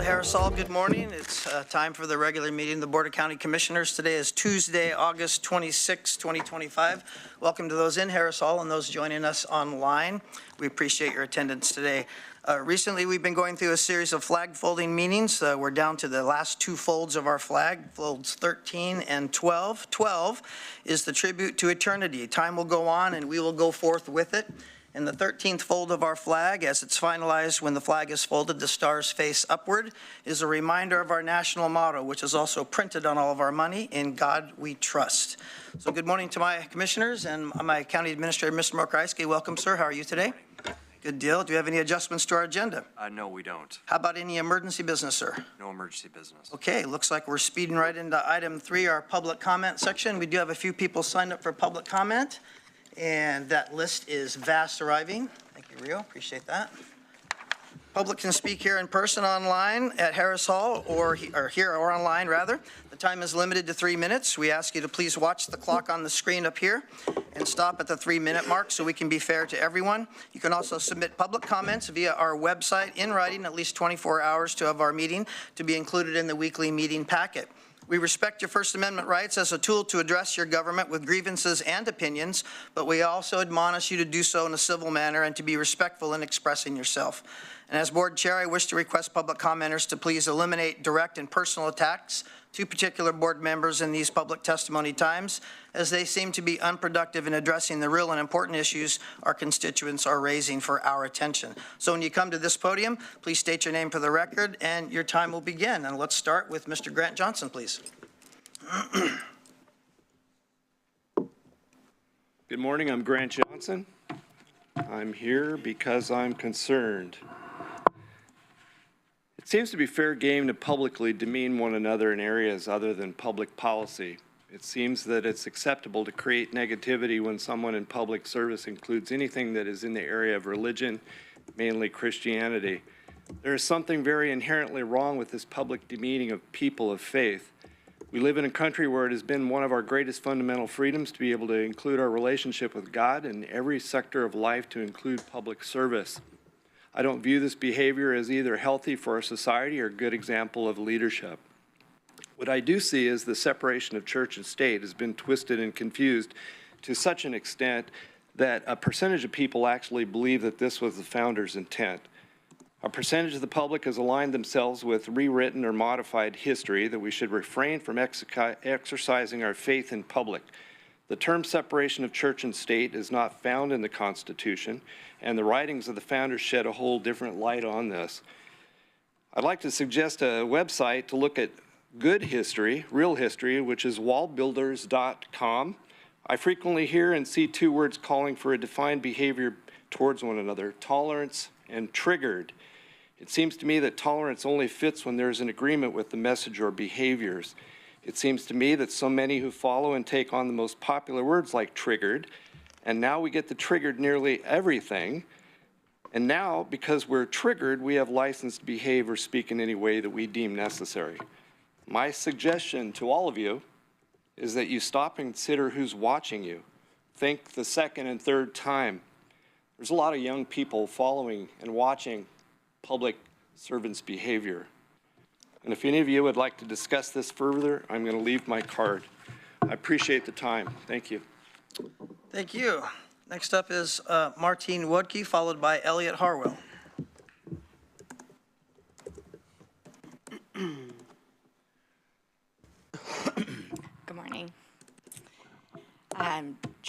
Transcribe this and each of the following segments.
Harris Hall, good morning. It's time for the regular meeting of the Board of County Commissioners. Today is Tuesday, August 26, 2025. Welcome to those in Harris Hall and those joining us online. We appreciate your attendance today. Recently, we've been going through a series of flag folding meetings. We're down to the last two folds of our flag, folds 13 and 12. 12 is the tribute to eternity. Time will go on and we will go forth with it. In the 13th fold of our flag, as it's finalized when the flag is folded, the stars face upward, is a reminder of our national motto, which is also printed on all of our money, "In God We Trust." So good morning to my commissioners and my county administrator, Mr. Mokryski. Welcome, sir. How are you today? Good deal. Do you have any adjustments to our agenda? No, we don't. How about any emergency business, sir? No emergency business. Okay, looks like we're speeding right into item 3, our public comment section. We do have a few people signed up for public comment. And that list is fast arriving. Thank you, Rio. Appreciate that. Public can speak here in person, online at Harris Hall, or here or online rather. The time is limited to 3 minutes. We ask you to please watch the clock on the screen up here and stop at the 3-minute mark so we can be fair to everyone. You can also submit public comments via our website in writing at least 24 hours of our meeting to be included in the weekly meeting packet. We respect your First Amendment rights as a tool to address your government with grievances and opinions, but we also admonish you to do so in a civil manner and to be respectful in expressing yourself. And as board chair, I wish to request public commenters to please eliminate direct and personal attacks to particular board members in these public testimony times, as they seem to be unproductive in addressing the real and important issues our constituents are raising for our attention. So when you come to this podium, please state your name for the record and your time will begin. And let's start with Mr. Grant Johnson, please. Good morning, I'm Grant Johnson. I'm here because I'm concerned. It seems to be fair game to publicly demean one another in areas other than public policy. It seems that it's acceptable to create negativity when someone in public service includes anything that is in the area of religion, mainly Christianity. There is something very inherently wrong with this public demeaning of people of faith. We live in a country where it has been one of our greatest fundamental freedoms to be able to include our relationship with God in every sector of life, to include public service. I don't view this behavior as either healthy for our society or a good example of leadership. What I do see is the separation of church and state has been twisted and confused to such an extent that a percentage of people actually believe that this was the founders' intent. A percentage of the public has aligned themselves with rewritten or modified history that we should refrain from exercising our faith in public. The term separation of church and state is not found in the Constitution, and the writings of the founders shed a whole different light on this. I'd like to suggest a website to look at good history, real history, which is wallbuilders.com. I frequently hear and see two words calling for a defined behavior towards one another: tolerance and triggered. It seems to me that tolerance only fits when there is an agreement with the message or behaviors. It seems to me that so many who follow and take on the most popular words like triggered, and now we get to triggered nearly everything, and now because we're triggered, we have license to behave or speak in any way that we deem necessary. My suggestion to all of you is that you stop and consider who's watching you. Think the second and third time. There's a lot of young people following and watching public servants' behavior. And if any of you would like to discuss this further, I'm going to leave my card. I appreciate the time. Thank you. Thank you. Next up is Martine Woodke, followed by Elliot Harwell. Good morning.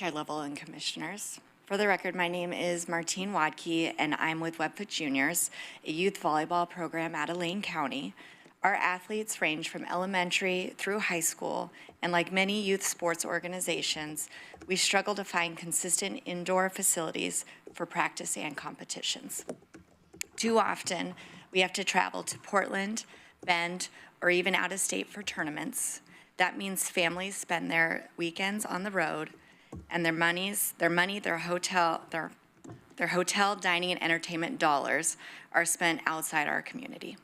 Chair Level and Commissioners. For the record, my name is Martine Wadke, and I'm with Webfoot Juniors, a youth volleyball program out of Lane County. Our athletes range from elementary through high school, and like many youth sports organizations, we struggle to find consistent indoor facilities for practice and competitions. Too often, we have to travel to Portland, Bend, or even out of state for tournaments. That means families spend their weekends on the road, and their hotel, dining, and entertainment dollars are spent outside our community.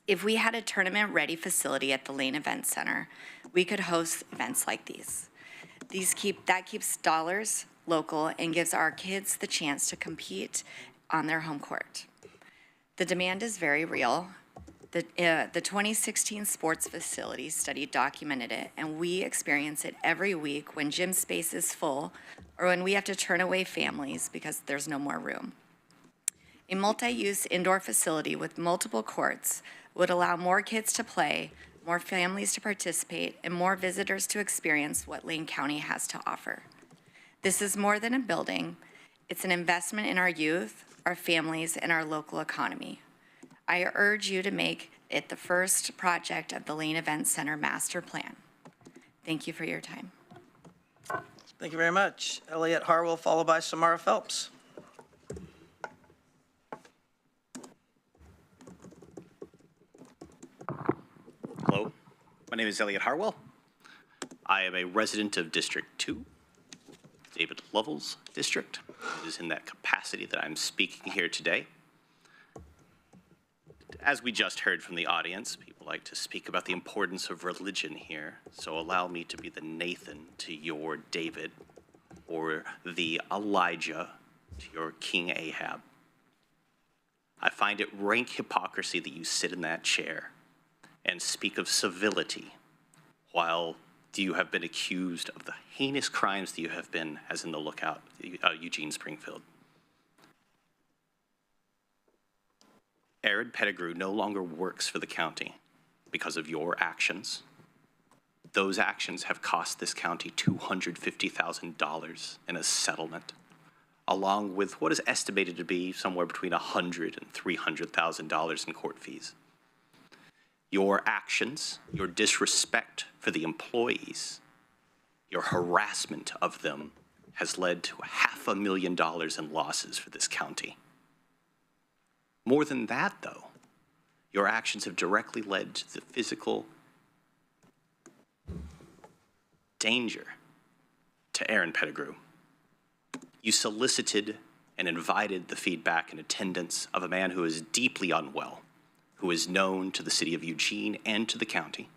If we had a tournament-ready facility at the Lane Event Center, we could host events like these. That keeps dollars local and gives our kids the chance to compete on their home court. The demand is very real. The 2016 sports facility study documented it, and we experience it every week when gym space is full or when we have to turn away families because there's no more room. A multi-use indoor facility with multiple courts would allow more kids to play, more families to participate, and more visitors to experience what Lane County has to offer. This is more than a building. It's an investment in our youth, our families, and our local economy. I urge you to make it the first project of the Lane Event Center Master Plan. Thank you for your time. Thank you very much. Elliot Harwell, followed by Samara Phelps. Hello, my name is Elliot Harwell. I am a resident of District 2, David Lovell's district. It is in that capacity that I'm speaking here today. As we just heard from the audience, people like to speak about the importance of religion here, so allow me to be the Nathan to your David, or the Elijah to your King Ahab. I find it rank hypocrisy that you sit in that chair and speak of civility while you have been accused of the heinous crimes that you have been, as in the Lookout, Eugene Springfield. Aaron Pettigrew no longer works for the county because of your actions. Those actions have cost this county $250,000 in a settlement, along with what is estimated to be somewhere between $100,000 and $300,000 in court fees. Your actions, your disrespect for the employees, your harassment of them has led to $500,000 in losses for this county. More than that, though, your actions have directly led to the physical danger to Aaron Pettigrew. You solicited and invited the feedback and attendance of a man who is deeply unwell, who is known to the city of Eugene and to the county,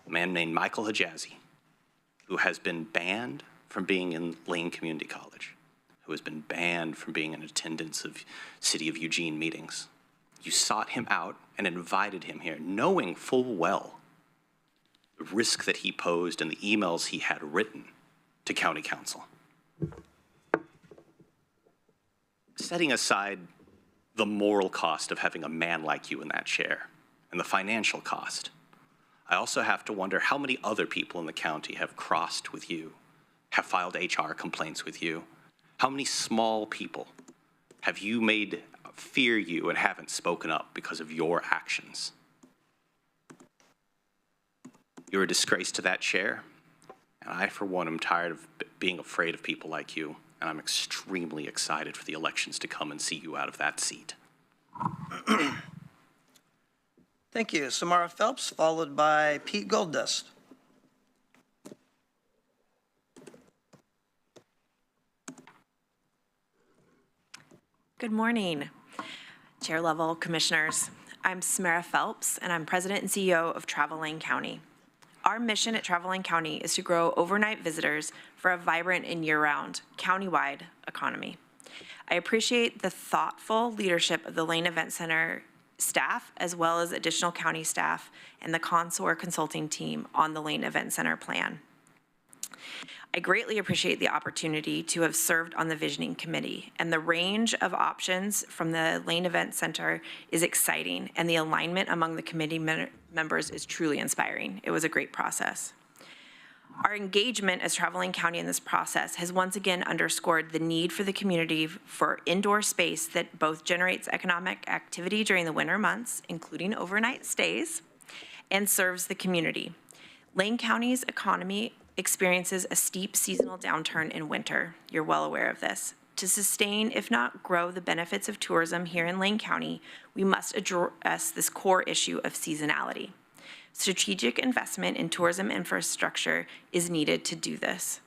a man named Michael Hijazi, who has been banned from being in Lane Community College, who has been banned from being in attendance of City of Eugene meetings. You sought him out and invited him here, knowing full well the risk that he posed and the emails he had written to county council. Setting aside the moral cost of having a man like you in that chair and the financial cost, I also have to wonder how many other people in the county have crossed with you, have filed HR complaints with you. How many small people have you made fear you and haven't spoken up because of your actions? You're a disgrace to that chair, and I, for one, am tired of being afraid of people like you, and I'm extremely excited for the elections to come and see you out of that seat. Thank you. Samara Phelps, followed by Pete Golddust. Good morning, Chair Level Commissioners. I'm Samara Phelps, and I'm President and CEO of Travel Lane County. Our mission at Travel Lane County is to grow overnight visitors for a vibrant and year-round, county-wide economy. I appreciate the thoughtful leadership of the Lane Event Center staff, as well as additional county staff and the Consor consulting team on the Lane Event Center plan. I greatly appreciate the opportunity to have served on the visioning committee, and the range of options from the Lane Event Center is exciting, and the alignment among the committee members is truly inspiring. It was a great process. Our engagement as Traveling County in this process has once again underscored the need for the community for indoor space that both generates economic activity during the winter months, including overnight stays, and serves the community. Lane County's economy experiences a steep seasonal downturn in winter. You're well aware of this. To sustain, if not grow, the benefits of tourism here in Lane County, we must address this core issue of seasonality. Strategic investment in tourism infrastructure is needed to do this.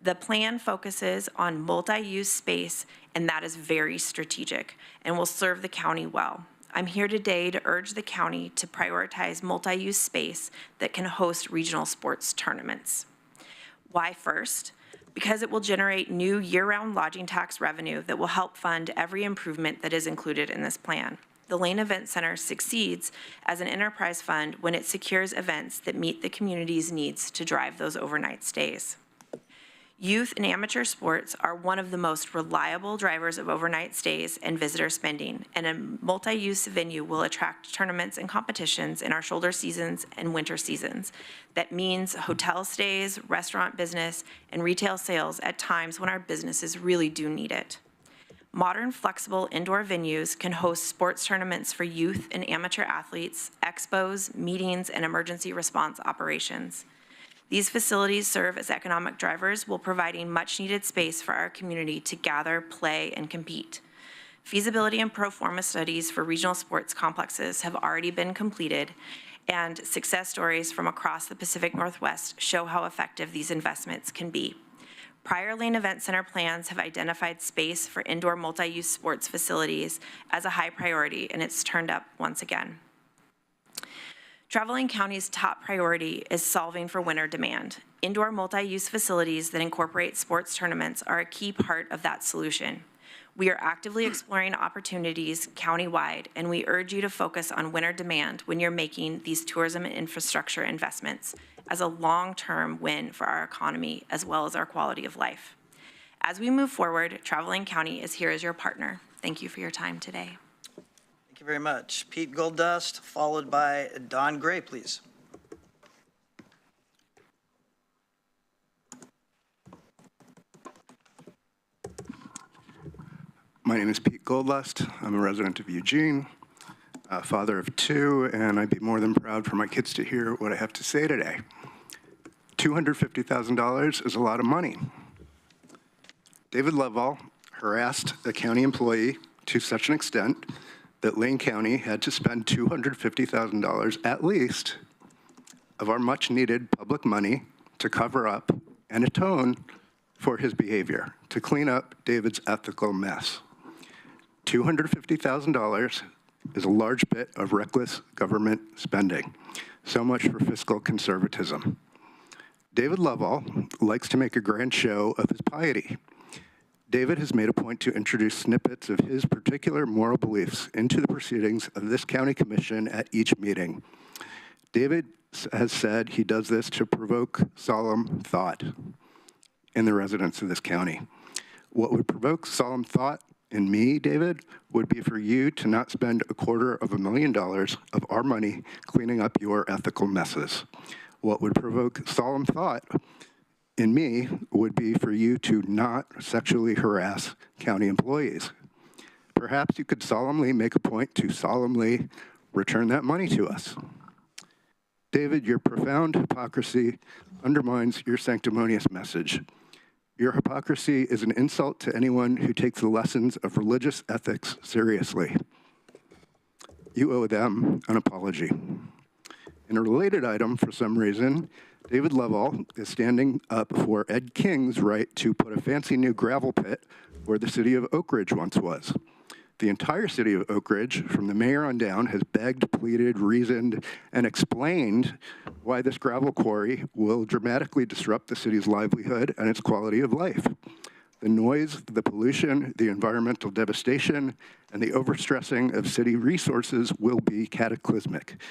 The plan focuses on multi-use space, and that is very strategic and will serve the county well. I'm here today to urge the county to prioritize multi-use space that can host regional sports tournaments. Why first? Because it will generate new year-round lodging tax revenue that will help fund every improvement that is included in this plan. The Lane Event Center succeeds as an enterprise fund when it secures events that meet the community's needs to drive those overnight stays. Youth and amateur sports are one of the most reliable drivers of overnight stays and visitor spending, and a multi-use venue will attract tournaments and competitions in our shoulder seasons and winter seasons. That means hotel stays, restaurant business, and retail sales at times when our businesses really do need it. Modern, flexible indoor venues can host sports tournaments for youth and amateur athletes, expos, meetings, and emergency response operations. These facilities serve as economic drivers while providing much-needed space for our community to gather, play, and compete. Feasibility and pro forma studies for regional sports complexes have already been completed, and success stories from across the Pacific Northwest show how effective these investments can be. Prior Lane Event Center plans have identified space for indoor multi-use sports facilities as a high priority, and it's turned up once again. Traveling County's top priority is solving for winter demand. Indoor multi-use facilities that incorporate sports tournaments are a key part of that solution. We are actively exploring opportunities countywide, and we urge you to focus on winter demand when you're making these tourism and infrastructure investments as a long-term win for our economy as well as our quality of life. As we move forward, Traveling County is here as your partner. Thank you for your time today. Thank you very much. Pete Goldust, followed by Don Gray, please. My name is Pete Goldlust. I'm a resident of Eugene, a father of two, and I'd be more than proud for my kids to hear what I have to say today. $250,000 is a lot of money. David Lovell harassed a county employee to such an extent that Lane County had to spend $250,000 at least of our much-needed public money to cover up and atone for his behavior, to clean up David's ethical mess. $250,000 is a large bit of reckless government spending. So much for fiscal conservatism. David Lovell likes to make a grand show of his piety. David has made a point to introduce snippets of his particular moral beliefs into the proceedings of this county commission at each meeting. David has said he does this to provoke solemn thought in the residents of this county. What would provoke solemn thought in me, David, would be for you to not spend $250,000 of our money cleaning up your ethical messes. What would provoke solemn thought in me would be for you to not sexually harass county employees. Perhaps you could solemnly make a point to solemnly return that money to us. David, your profound hypocrisy undermines your sanctimonious message. Your hypocrisy is an insult to anyone who takes the lessons of religious ethics seriously. You owe them an apology. In a related item, for some reason, David Lovell is standing up for Ed King's right to put a fancy new gravel pit where the city of Oak Ridge once was. The entire city of Oak Ridge, from the mayor on down, has begged, pleaded, reasoned, and explained why this gravel quarry will dramatically disrupt the city's livelihood and its quality of life. The noise, the pollution, the environmental devastation, and the overstressing of city resources will be cataclysmic.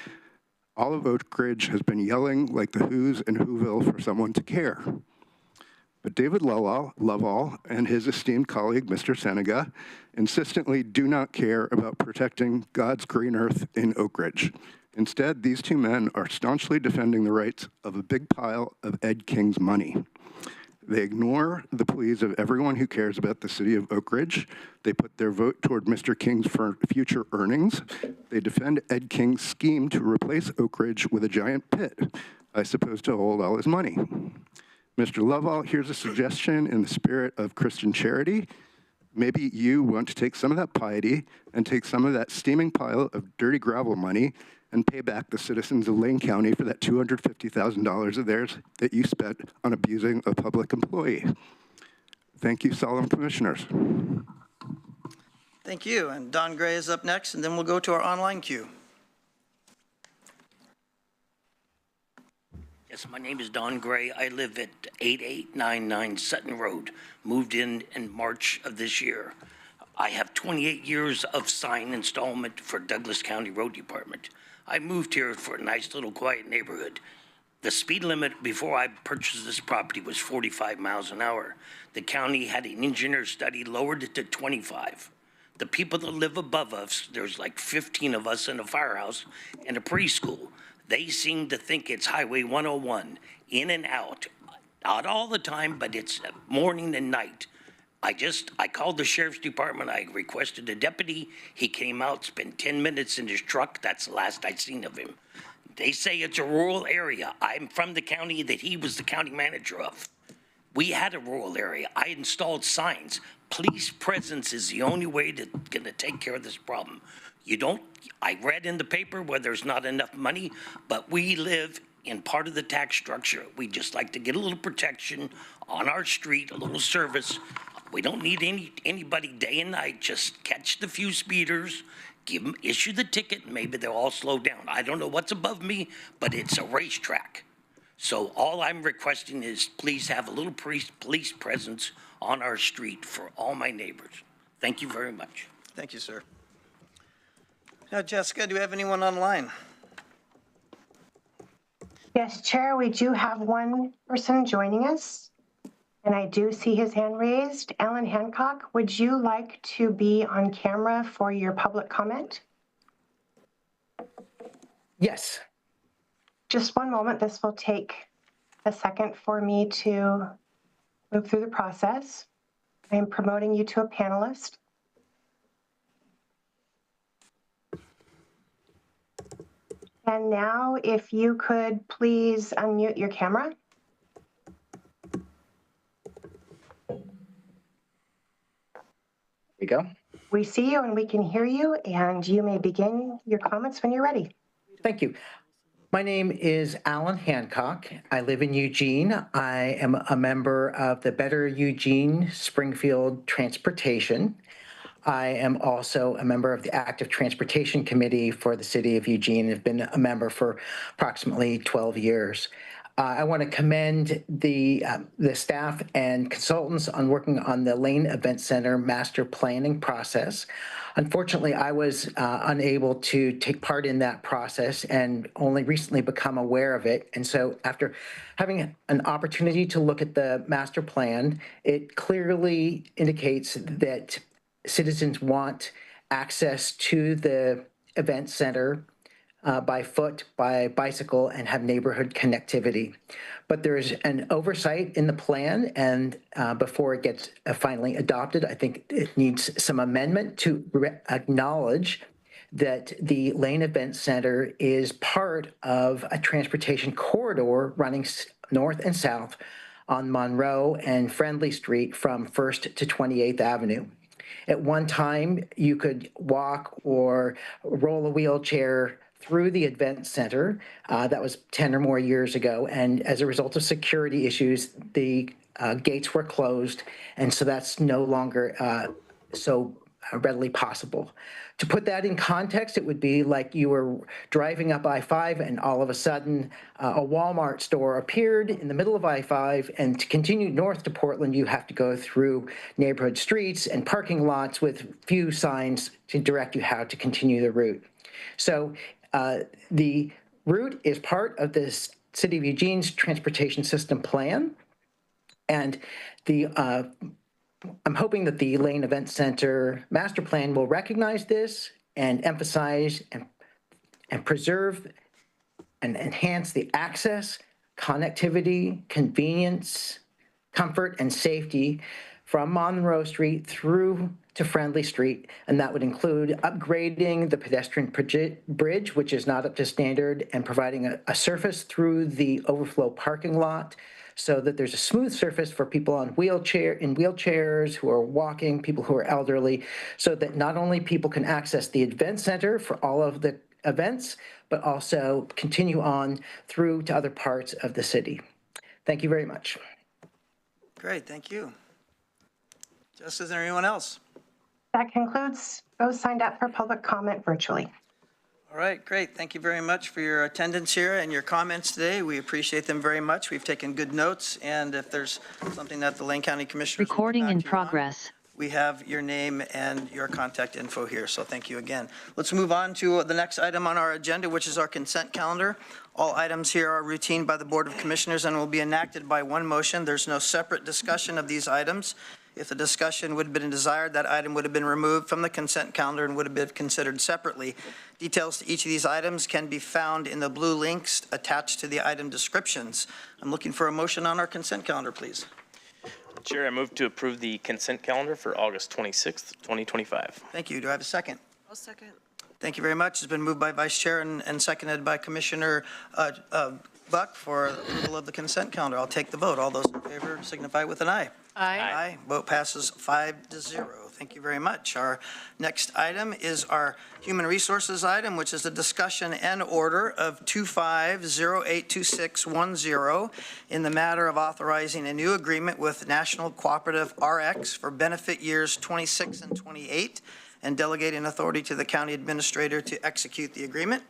All of Oak Ridge has been yelling like the Who's in Whoville for someone to care. But David Lovell and his esteemed colleague, Mr. Senega, insistently do not care about protecting God's green earth in Oak Ridge. Instead, these two men are staunchly defending the rights of a big pile of Ed King's money. They ignore the pleas of everyone who cares about the city of Oak Ridge. They put their vote toward Mr. King's future earnings. They defend Ed King's scheme to replace Oak Ridge with a giant pit, I suppose to hold all his money. Mr. Lovell, here's a suggestion in the spirit of Christian charity. Maybe you want to take some of that piety and take some of that steaming pile of dirty gravel money and pay back the citizens of Lane County for that $250,000 of theirs that you spent on abusing a public employee. Thank you, solemn commissioners. Thank you. And Don Gray is up next, and then we'll go to our online queue. Yes, my name is Don Gray. I live at 8899 Sutton Road. Moved in March of this year. I have 28 years of sign installment for Douglas County Road Department. I moved here for a nice little quiet neighborhood. The speed limit before I purchased this property was 45 miles an hour. The county had an engineer study, lowered it to 25. The people that live above us, there's like 15 of us in a firehouse and a preschool. They seem to think it's Highway 101, in and out. Not all the time, but it's morning and night. I called the sheriff's department. I requested a deputy. He came out, spent 10 minutes in his truck. That's the last I'd seen of him. They say it's a rural area. I'm from the county that he was the county manager of. We had a rural area. I installed signs. Police presence is the only way to take care of this problem. I read in the paper where there's not enough money, but we live in part of the tax structure. We just like to get a little protection on our street, a little service. We don't need anybody day and night. Just catch the few speeders, issue the ticket, and maybe they'll all slow down. I don't know what's above me, but it's a racetrack. So all I'm requesting is please have a little police presence on our street for all my neighbors. Thank you very much. Thank you, sir. Now, Jessica, do we have anyone online? Yes, Chair, we do have one person joining us, and I do see his hand raised. Alan Hancock, would you like to be on camera for your public comment? Yes. Just one moment. This will take a second for me to move through the process. I am promoting you to a panelist. And now, if you could please unmute your camera. There you go. We see you and we can hear you, and you may begin your comments when you're ready. Thank you. My name is Alan Hancock. I live in Eugene. I am a member of the Better Eugene Springfield Transportation. I am also a member of the Active Transportation Committee for the City of Eugene. I've been a member for approximately 12 years. I want to commend the staff and consultants on working on the Lane Event Center master planning process. Unfortunately, I was unable to take part in that process and only recently become aware of it. And so after having an opportunity to look at the master plan, it clearly indicates that citizens want access to the event center by foot, by bicycle, and have neighborhood connectivity. But there is an oversight in the plan, and before it gets finally adopted, I think it needs some amendment to acknowledge that the Lane Event Center is part of a transportation corridor running north and south on Monroe and Friendly Street from 1st to 28th Avenue. At one time, you could walk or roll a wheelchair through the event center. That was 10 or more years ago. And as a result of security issues, the gates were closed. And so that's no longer so readily possible. To put that in context, it would be like you were driving up I-5 and all of a sudden a Walmart store appeared in the middle of I-5, and to continue north to Portland, you have to go through neighborhood streets and parking lots with few signs to direct you how to continue the route. So the route is part of the City of Eugene's transportation system plan, and I'm hoping that the Lane Event Center master plan will recognize this and emphasize and preserve and enhance the access, connectivity, convenience, comfort, and safety from Monroe Street through to Friendly Street, and that would include upgrading the pedestrian bridge, which is not up to standard, and providing a surface through the overflow parking lot so that there's a smooth surface for people in wheelchairs, who are walking, people who are elderly, so that not only people can access the event center for all of the events, but also continue on through to other parts of the city. Thank you very much. Great, thank you. Just, is there anyone else? That concludes those signed up for public comment virtually. All right, great. Thank you very much for your attendance here and your comments today. We appreciate them very much. We've taken good notes, and if there's something that the Lane County Commissioners will get Recording back in to you on, progress. we have your name and your contact info here, so thank you again. Let's move on to the next item on our agenda, which is our consent calendar. All items here are routine by the Board of Commissioners and will be enacted by one motion. There's no separate discussion of these items. If the discussion would have been desired, that item would have been removed from the consent calendar and would have been considered separately. Details to each of these items can be found in the blue links attached to the item descriptions. I'm looking for a motion on our consent calendar, please. Chair, I move to approve the consent calendar for August 26th, 2025. Thank you. Do I have a second? I'll second. Thank you very much. It's been moved by Vice Chair and seconded by Commissioner Buck for approval of the consent calendar. I'll take the vote. All those in favor signify with an aye. Aye. Aye. Vote passes 5-0. Thank you very much. Our next item is our Human Resources item, which is a discussion and order of 25082610 in the matter of authorizing a new agreement with National Cooperative RX for benefit years 26 and 28 and delegating authority to the county administrator to execute the agreement.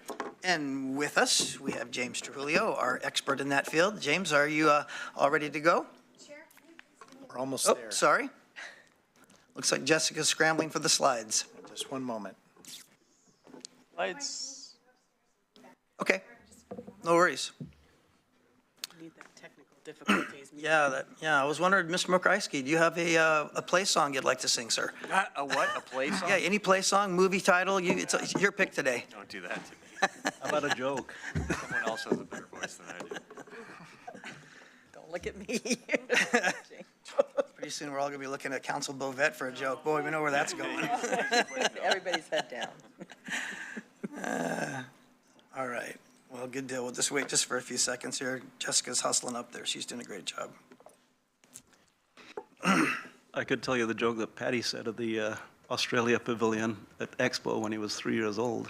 And with us, we have James Trujillo, our expert in that field. James, are you all ready to go? We're almost Oh, there. sorry. Looks like Jessica's scrambling for the slides. Just one moment. Lights. Okay, no worries. Need that technical difficulties. Yeah, I was wondering, Mr. Mokryski, do you have a play song you'd like to sing, sir? A what? A play song? Yeah, any play song, movie title, it's your pick today. Don't do that to me. How about a joke? Someone else has a better voice than I do. Don't look at me. Pretty soon, we're all gonna be looking at Council Bovet for a joke. Boy, we know where that's going. Everybody's head down. All right, well, good deal. We'll just wait just for a few seconds here. Jessica's hustling up there. She's doing a great job. I could tell you the joke that Patty said at the Australia Pavilion at Expo when he was 3 years old.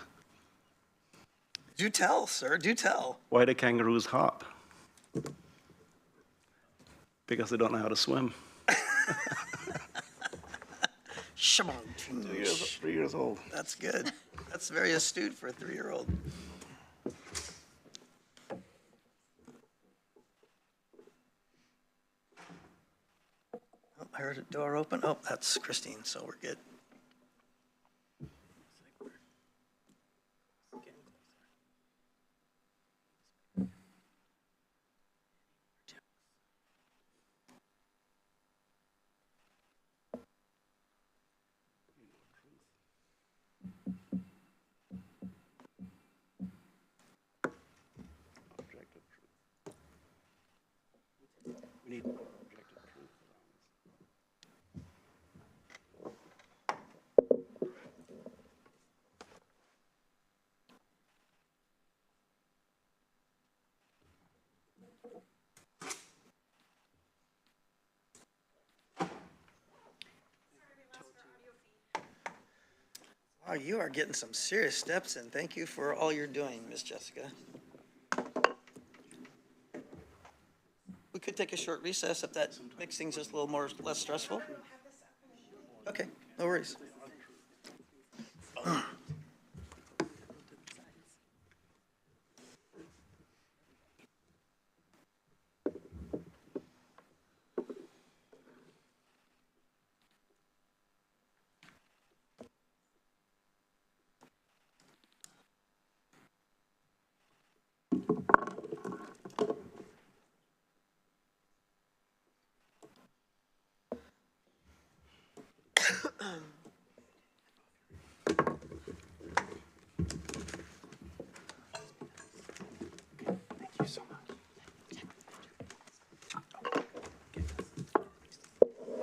Do tell, sir, do tell. Why do kangaroos hop? Because they don't know how to swim. 3 years old. That's good. That's very astute for a 3-year-old. Oh, I heard a door open. Oh, that's Christine, so we're good. We need objective truth. Wow, you are getting some serious steps in. Thank you for all you're doing, Miss Jessica. We could take a short recess if that makes things just a little less stressful. Okay, no worries.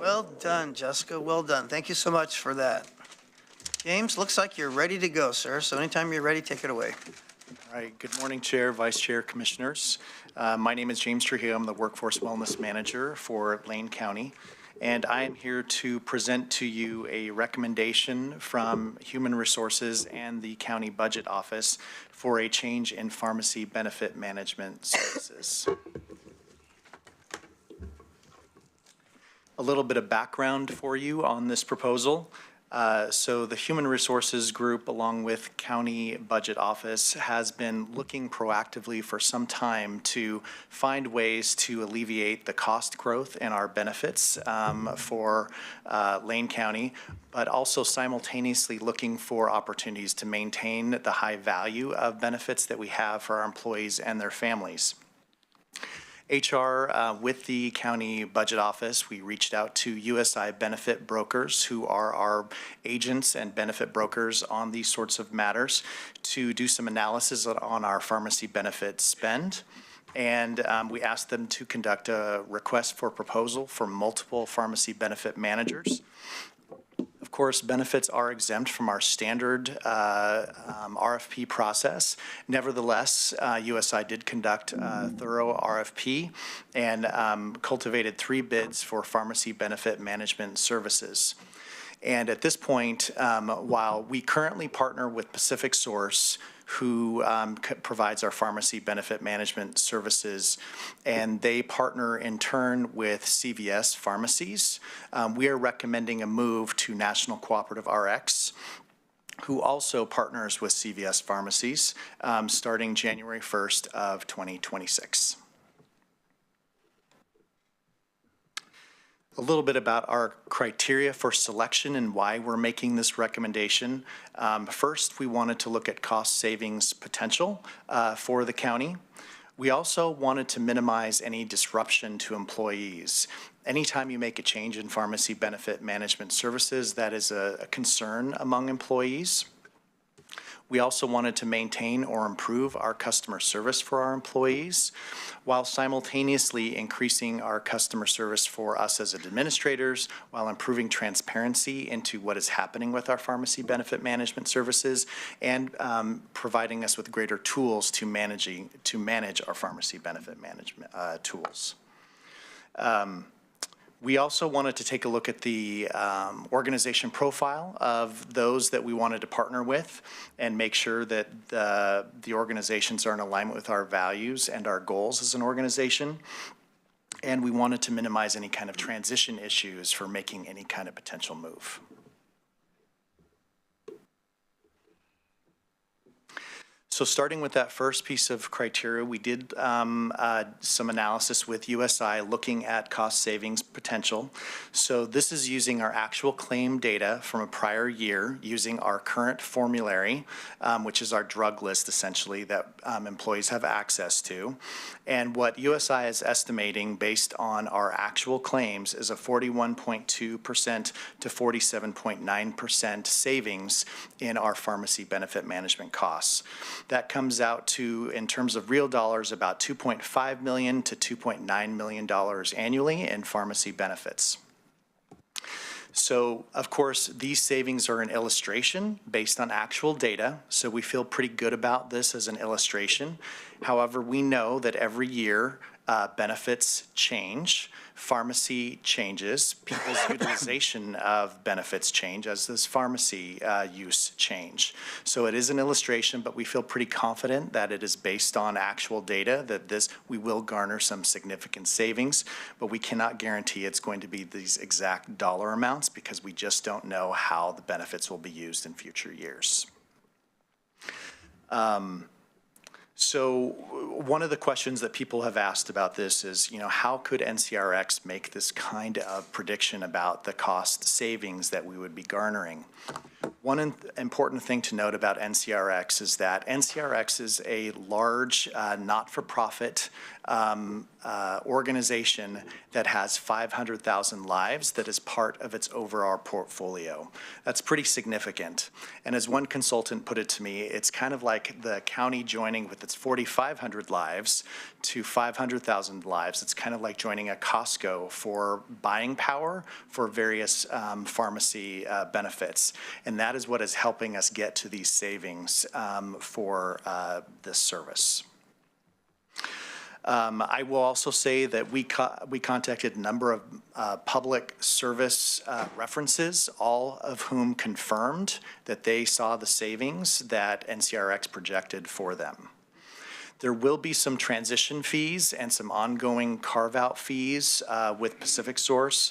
Well done, Jessica. Well done. Thank you so much for that. James, looks like you're ready to go, sir. So anytime you're ready, take it away. All right, good morning, Chair, Vice Chair, Commissioners. My name is James Trujillo. I'm the Workforce Wellness Manager for Lane County, and I am here to present to you a recommendation from Human Resources and the County Budget Office for a change in pharmacy benefit management services. A little bit of background for you on this proposal. So the Human Resources Group, along with County Budget Office, has been looking proactively for some time to find ways to alleviate the cost growth in our benefits for Lane County, but also simultaneously looking for opportunities to maintain the high value of benefits that we have for our employees and their families. HR, with the County Budget Office, we reached out to USI Benefit Brokers, who are our agents and benefit brokers on these sorts of matters, to do some analysis on our pharmacy benefit spend. And we asked them to conduct a request for proposal for multiple pharmacy benefit managers. Of course, benefits are exempt from our standard RFP process. Nevertheless, USI did conduct a thorough RFP and cultivated 3 bids for pharmacy benefit management services. And at this point, while we currently partner with Pacific Source, who provides our pharmacy benefit management services, and they partner in turn with CVS Pharmacies, we are recommending a move to National Cooperative RX, who also partners with CVS Pharmacies, starting January 1st of 2026. A little bit about our criteria for selection and why we're making this recommendation. First, we wanted to look at cost savings potential for the county. We also wanted to minimize any disruption to employees. Anytime you make a change in pharmacy benefit management services, that is a concern among employees. We also wanted to maintain or improve our customer service for our employees, while simultaneously increasing our customer service for us as administrators, while improving transparency into what is happening with our pharmacy benefit management services, and providing us with greater tools to manage our pharmacy benefit management tools. We also wanted to take a look at the organization profile of those that we wanted to partner with and make sure that the organizations are in alignment with our values and our goals as an organization. And we wanted to minimize any kind of transition issues for making any kind of potential move. So starting with that first piece of criteria, we did some analysis with USI looking at cost savings potential. So this is using our actual claim data from a prior year, using our current formulary, which is our drug list essentially that employees have access to. And what USI is estimating based on our actual claims is a 41.2% to 47.9% savings in our pharmacy benefit management costs. That comes out to, in terms of real dollars, about $2.5 million to $2.9 million annually in pharmacy benefits. So, of course, these savings are an illustration based on actual data, so we feel pretty good about this as an illustration. However, we know that every year benefits change, pharmacy changes, people's utilization of benefits change as does pharmacy use change. So it is an illustration, but we feel pretty confident that it is based on actual data, that we will garner some significant savings, but we cannot guarantee it's going to be these exact dollar amounts because we just don't know how the benefits will be used in future years. So one of the questions that people have asked about this is, how could NCRX make this kind of prediction about the cost savings that we would be garnering? One important thing to note about NCRX is that NCRX is a large, not-for-profit organization that has 500,000 lives that is part of its overall portfolio. That's pretty significant. And as one consultant put it to me, it's kind of like the county joining with its 4,500 lives to 500,000 lives. It's kind of like joining a Costco for buying power for various pharmacy benefits. And that is what is helping us get to these savings for this service. I will also say that we contacted a number of public service references, all of whom confirmed that they saw the savings that NCRX projected for them. There will be some transition fees and some ongoing carve-out fees with Pacific Source.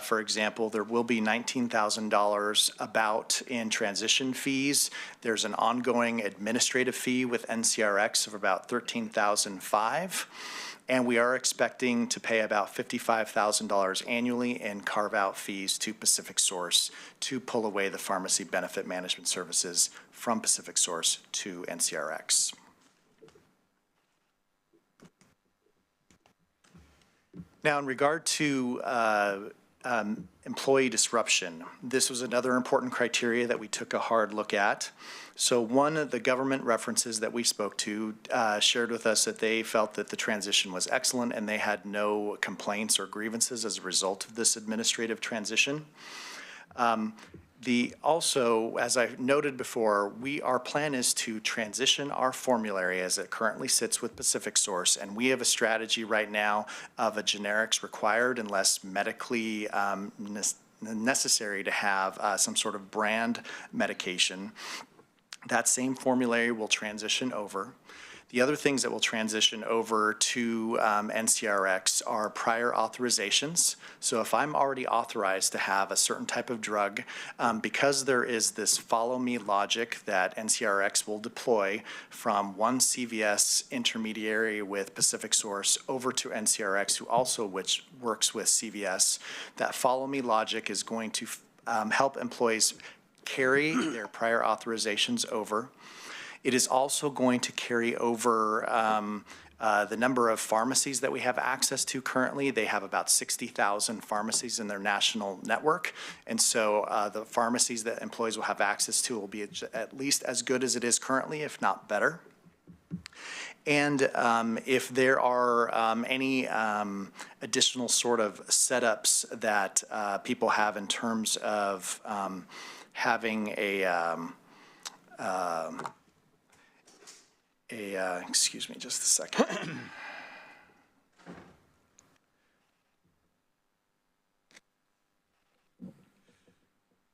For example, there will be $19,000 about in transition fees. There's an ongoing administrative fee with NCRX of about $13,500. And we are expecting to pay about $55,000 annually in carve-out fees to Pacific Source to pull away the pharmacy benefit management services from Pacific Source to NCRX. Now, in regard to employee disruption, this was another important criteria that we took a hard look at. So one of the government references that we spoke to shared with us that they felt that the transition was excellent and they had no complaints or grievances as a result of this administrative transition. Also, as I noted before, our plan is to transition our formulary as it currently sits with Pacific Source, and we have a strategy right now of a generics required unless medically necessary to have some sort of brand medication. That same formulary will transition over. The other things that will transition over to NCRX are prior authorizations. So if I'm already authorized to have a certain type of drug, because there is this follow me logic that NCRX will deploy from one CVS intermediary with Pacific Source over to NCRX, who also works with CVS, that follow me logic is going to help employees carry their prior authorizations over. It is also going to carry over the number of pharmacies that we have access to currently. They have about 60,000 pharmacies in their national network. And so the pharmacies that employees will have access to will be at least as good as it is currently, if not better. And if there are any additional sort of setups that people have in terms of having excuse me just a second.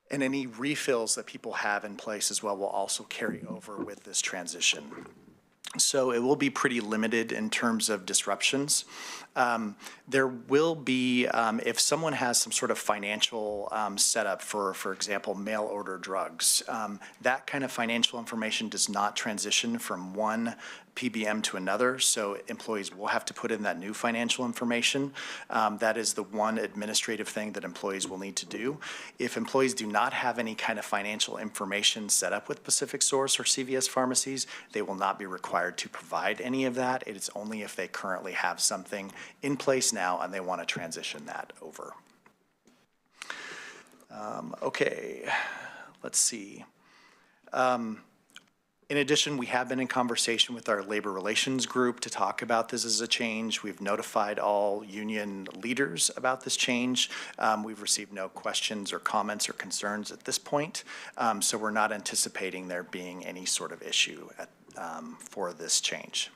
And any refills that people have in place as well will also carry over with this transition. So it will be pretty limited in terms of disruptions. There will be, if someone has some sort of financial setup for example, mail order drugs, that kind of financial information does not transition from one PBM to another, so employees will have to put in that new financial information. That is the one administrative thing that employees will need to do. If employees do not have any kind of financial information set up with Pacific Source or CVS pharmacies, they will not be required to provide any of that. It is only if they currently have something in place now and they want to transition that over. Okay, let's see. In addition, we have been in conversation with our labor relations group to talk about this as a change. We've notified all union leaders about this change. We've received no questions or comments or concerns at this point, so we're not anticipating there being any sort of issue for this change.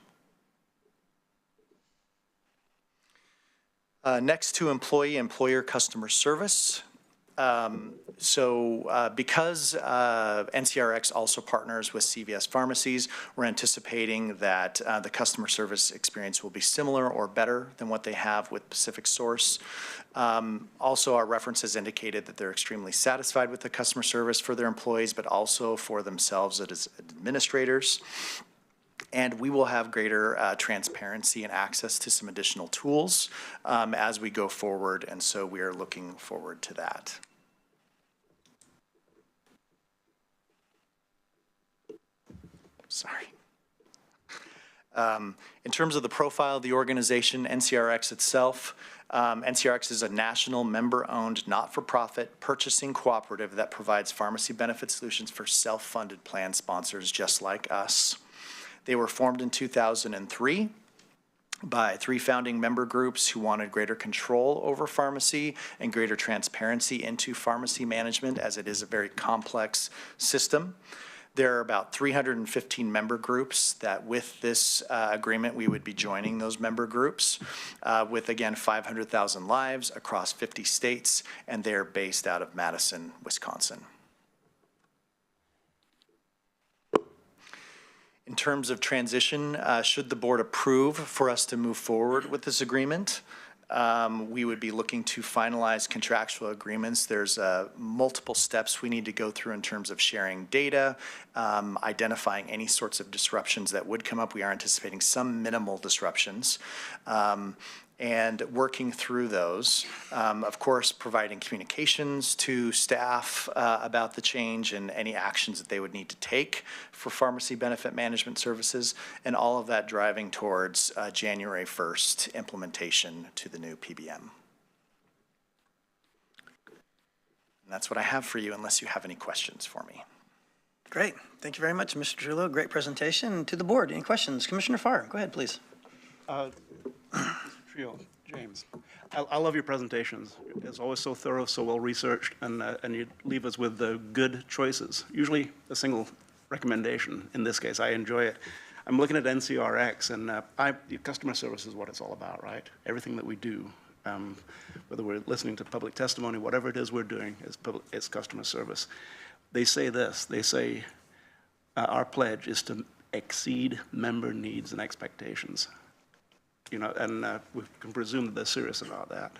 Next to employer customer service. Because NCRX also partners with CVS pharmacies, we're anticipating that the customer service experience will be similar or better than what they have with Pacific Source. Also, our references indicated that they're extremely satisfied with the customer service for their employees, but also for themselves as administrators. And we will have greater transparency and access to some additional tools as we go forward, and so we are looking forward to that. Sorry. In terms of the profile of the organization, NCRX itself, NCRX is a national member-owned, not-for-profit purchasing cooperative that provides pharmacy benefit solutions for self-funded plan sponsors just like us. They were formed in 2003 by 3 founding member groups who wanted greater control over pharmacy and greater transparency into pharmacy management, as it is a very complex system. There are about 315 member groups that with this agreement, we would be joining those member groups with, again, 500,000 lives across 50 states, and they're based out of Madison, Wisconsin. In terms of transition, should the board approve for us to move forward with this agreement, we would be looking to finalize contractual agreements. There's multiple steps we need to go through in terms of sharing data, identifying any sorts of disruptions that would come up. We are anticipating some minimal disruptions. And working through those, of course, providing communications to staff about the change and any actions that they would need to take for pharmacy benefit management services, and all of that driving towards January 1st implementation to the new PBM. And that's what I have for you, unless you have any questions for me. Great. Thank you very much, Mr. Trullo. Great presentation. To the board, any questions? Commissioner Farr, go ahead, please. Trio, James, I love your presentations. It's always so thorough, so well-researched, and you leave us with the good choices. Usually a single recommendation. In this case, I enjoy it. I'm looking at NCRX, and customer service is what it's all about, right? Everything that we do, whether we're listening to public testimony, whatever it is we're doing, it's customer service. They say this, they say, our pledge is to exceed member needs and expectations. You know, and we can presume that they're serious about that.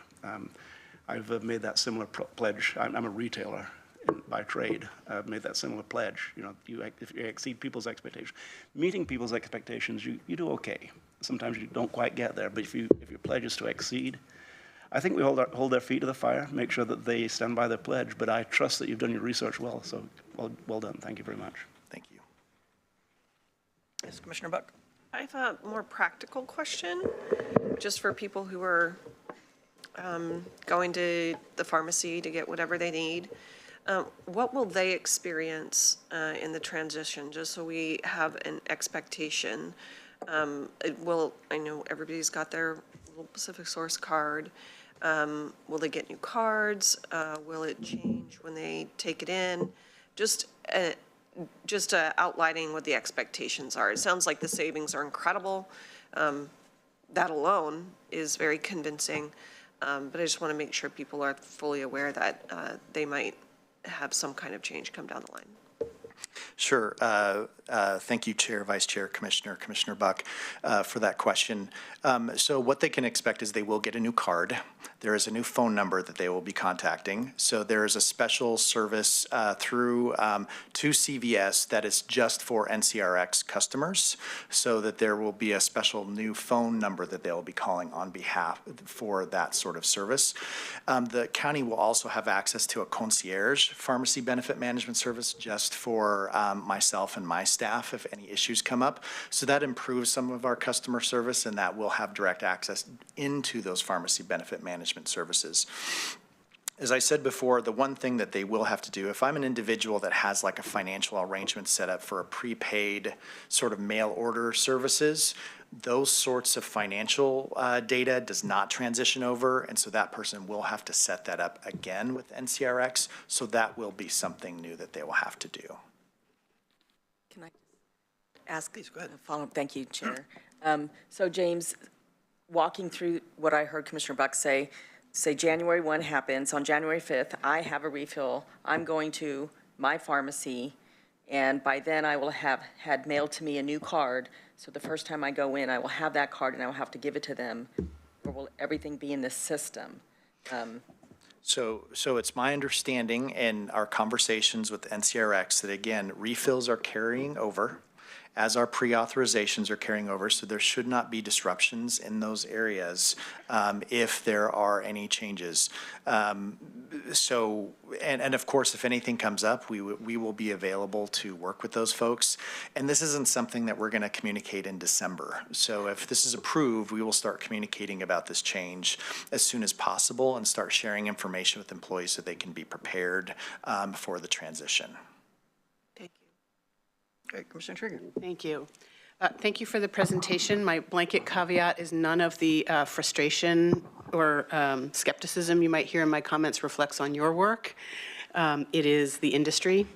I've made that similar pledge. I'm a retailer by trade. I've made that similar pledge. You know, if you exceed people's expectations, meeting people's expectations, you do okay. Sometimes you don't quite get there, but if your pledge is to exceed, I think we hold their feet to the fire, make sure that they stand by their pledge. But I trust that you've done your research well. So well done. Thank you very much. Thank you. Yes, Commissioner Buck. I have a more practical question, just for people who are going to the pharmacy to get whatever they need. What will they experience in the transition, just so we have an expectation? I know everybody's got their little Pacific Source card. Will they get new cards? Will it change when they take it in? Just outlining what the expectations are. It sounds like the savings are incredible. That alone is very convincing, but I just want to make sure people are fully aware that they might have some kind of change come down the line. Sure. Thank you, Chair, Vice Chair, Commissioner Buck, for that question. So what they can expect is they will get a new card. There is a new phone number that they will be contacting. So there is a special service through to CVS that is just for NCRX customers, so that there will be a special new phone number that they'll be calling on behalf for that sort of service. The county will also have access to a concierge pharmacy benefit management service just for myself and my staff if any issues come up. So that improves some of our customer service, and that will have direct access into those pharmacy benefit management services. As I said before, the one thing that they will have to do, if I'm an individual that has like a financial arrangement set up for a prepaid sort of mail order services, those sorts of financial data does not transition over, and so that person will have to set that up again with NCRX, so that will be something new that they will have to do. Can I ask? Please, go ahead. A follow-up? Thank you, Chair. So James, walking through what I heard Commissioner Buck say January 1 happens, on January 5th, I have a refill, I'm going to my pharmacy, and by then I will have had mailed to me a new card, so the first time I go in, I will have that card and I will have to give it to them, or will everything be in the system? So it's my understanding in our conversations with NCRX that, again, refills are carrying over, as our pre-authorizations are carrying over, so there should not be disruptions in those areas if there are any changes. And of course, if anything comes up, we will be available to work with those folks. And this isn't something that we're going to communicate in December. So if this is approved, we will start communicating about this change as soon as possible and start sharing information with employees so they can be prepared for the transition. Thank you. Great, Commissioner Trigger. Thank you. Thank you for the presentation. My blanket caveat is none of the frustration or skepticism you might hear in my comments reflects on your work. It is the industry.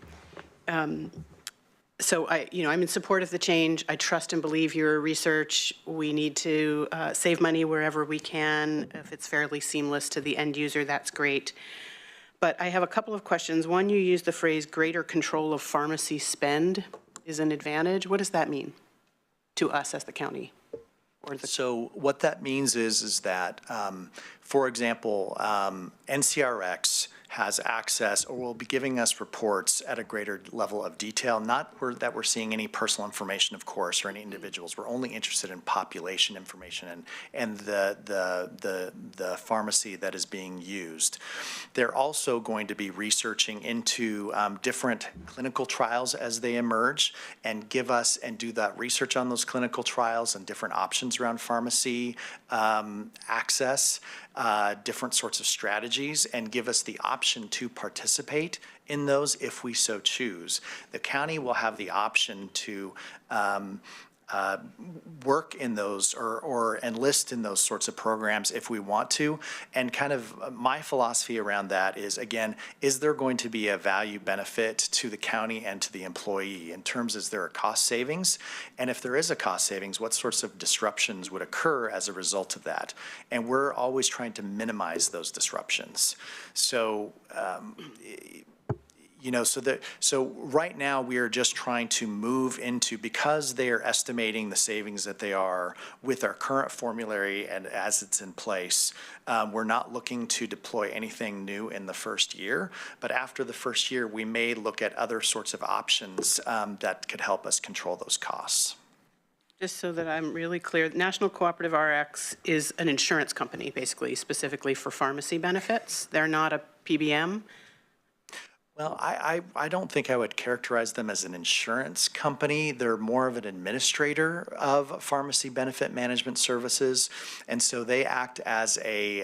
So I'm in support of the change. I trust and believe your research. We need to save money wherever we can. If it's fairly seamless to the end user, that's great. But I have a couple of questions. One, you used the phrase greater control of pharmacy spend is an advantage. What does that mean to us as the county? So what that means is that, for example, NCRX has access or will be giving us reports at a greater level of detail, not that we're seeing any personal information, of course, or any individuals. We're only interested in population information and the pharmacy that is being used. They're also going to be researching into different clinical trials as they emerge and give us and do that research on those clinical trials and different options around pharmacy access, different sorts of strategies, and give us the option to participate in those if we so choose. The county will have the option to work in those or enlist in those sorts of programs if we want to. And kind of my philosophy around that is, again, is there going to be a value benefit to the county and to the employee in terms is there a cost savings? And if there is a cost savings, what sorts of disruptions would occur as a result of that? And we're always trying to minimize those disruptions. So, so right now we are just trying to move into, because they are estimating the savings that they are with our current formulary and as it's in place, we're not looking to deploy anything new in the first year, but after the first year, we may look at other sorts of options that could help us control those costs. Just so that I'm really clear, National Cooperative RX is an insurance company, basically, specifically for pharmacy benefits. They're not a PBM. Well, I don't think I would characterize them as an insurance company. They're more of an administrator of pharmacy benefit management services. And so they act as a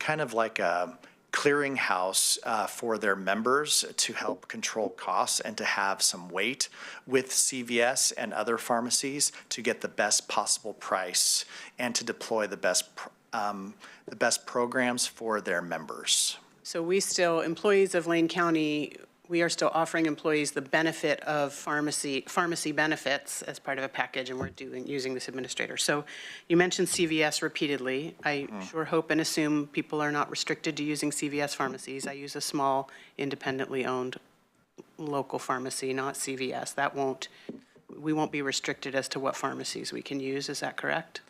kind of like a clearinghouse for their members to help control costs and to have some weight with CVS and other pharmacies to get the best possible price and to deploy the best programs for their members. So we still, employees of Lane County, we are still offering employees the benefit of pharmacy benefits as part of a package, and we're using this administrator. So you mentioned CVS repeatedly. I sure hope and assume people are not restricted to using CVS pharmacies. I use a small, independently owned local pharmacy, not CVS. We won't be restricted as to what pharmacies we can use. Is that correct?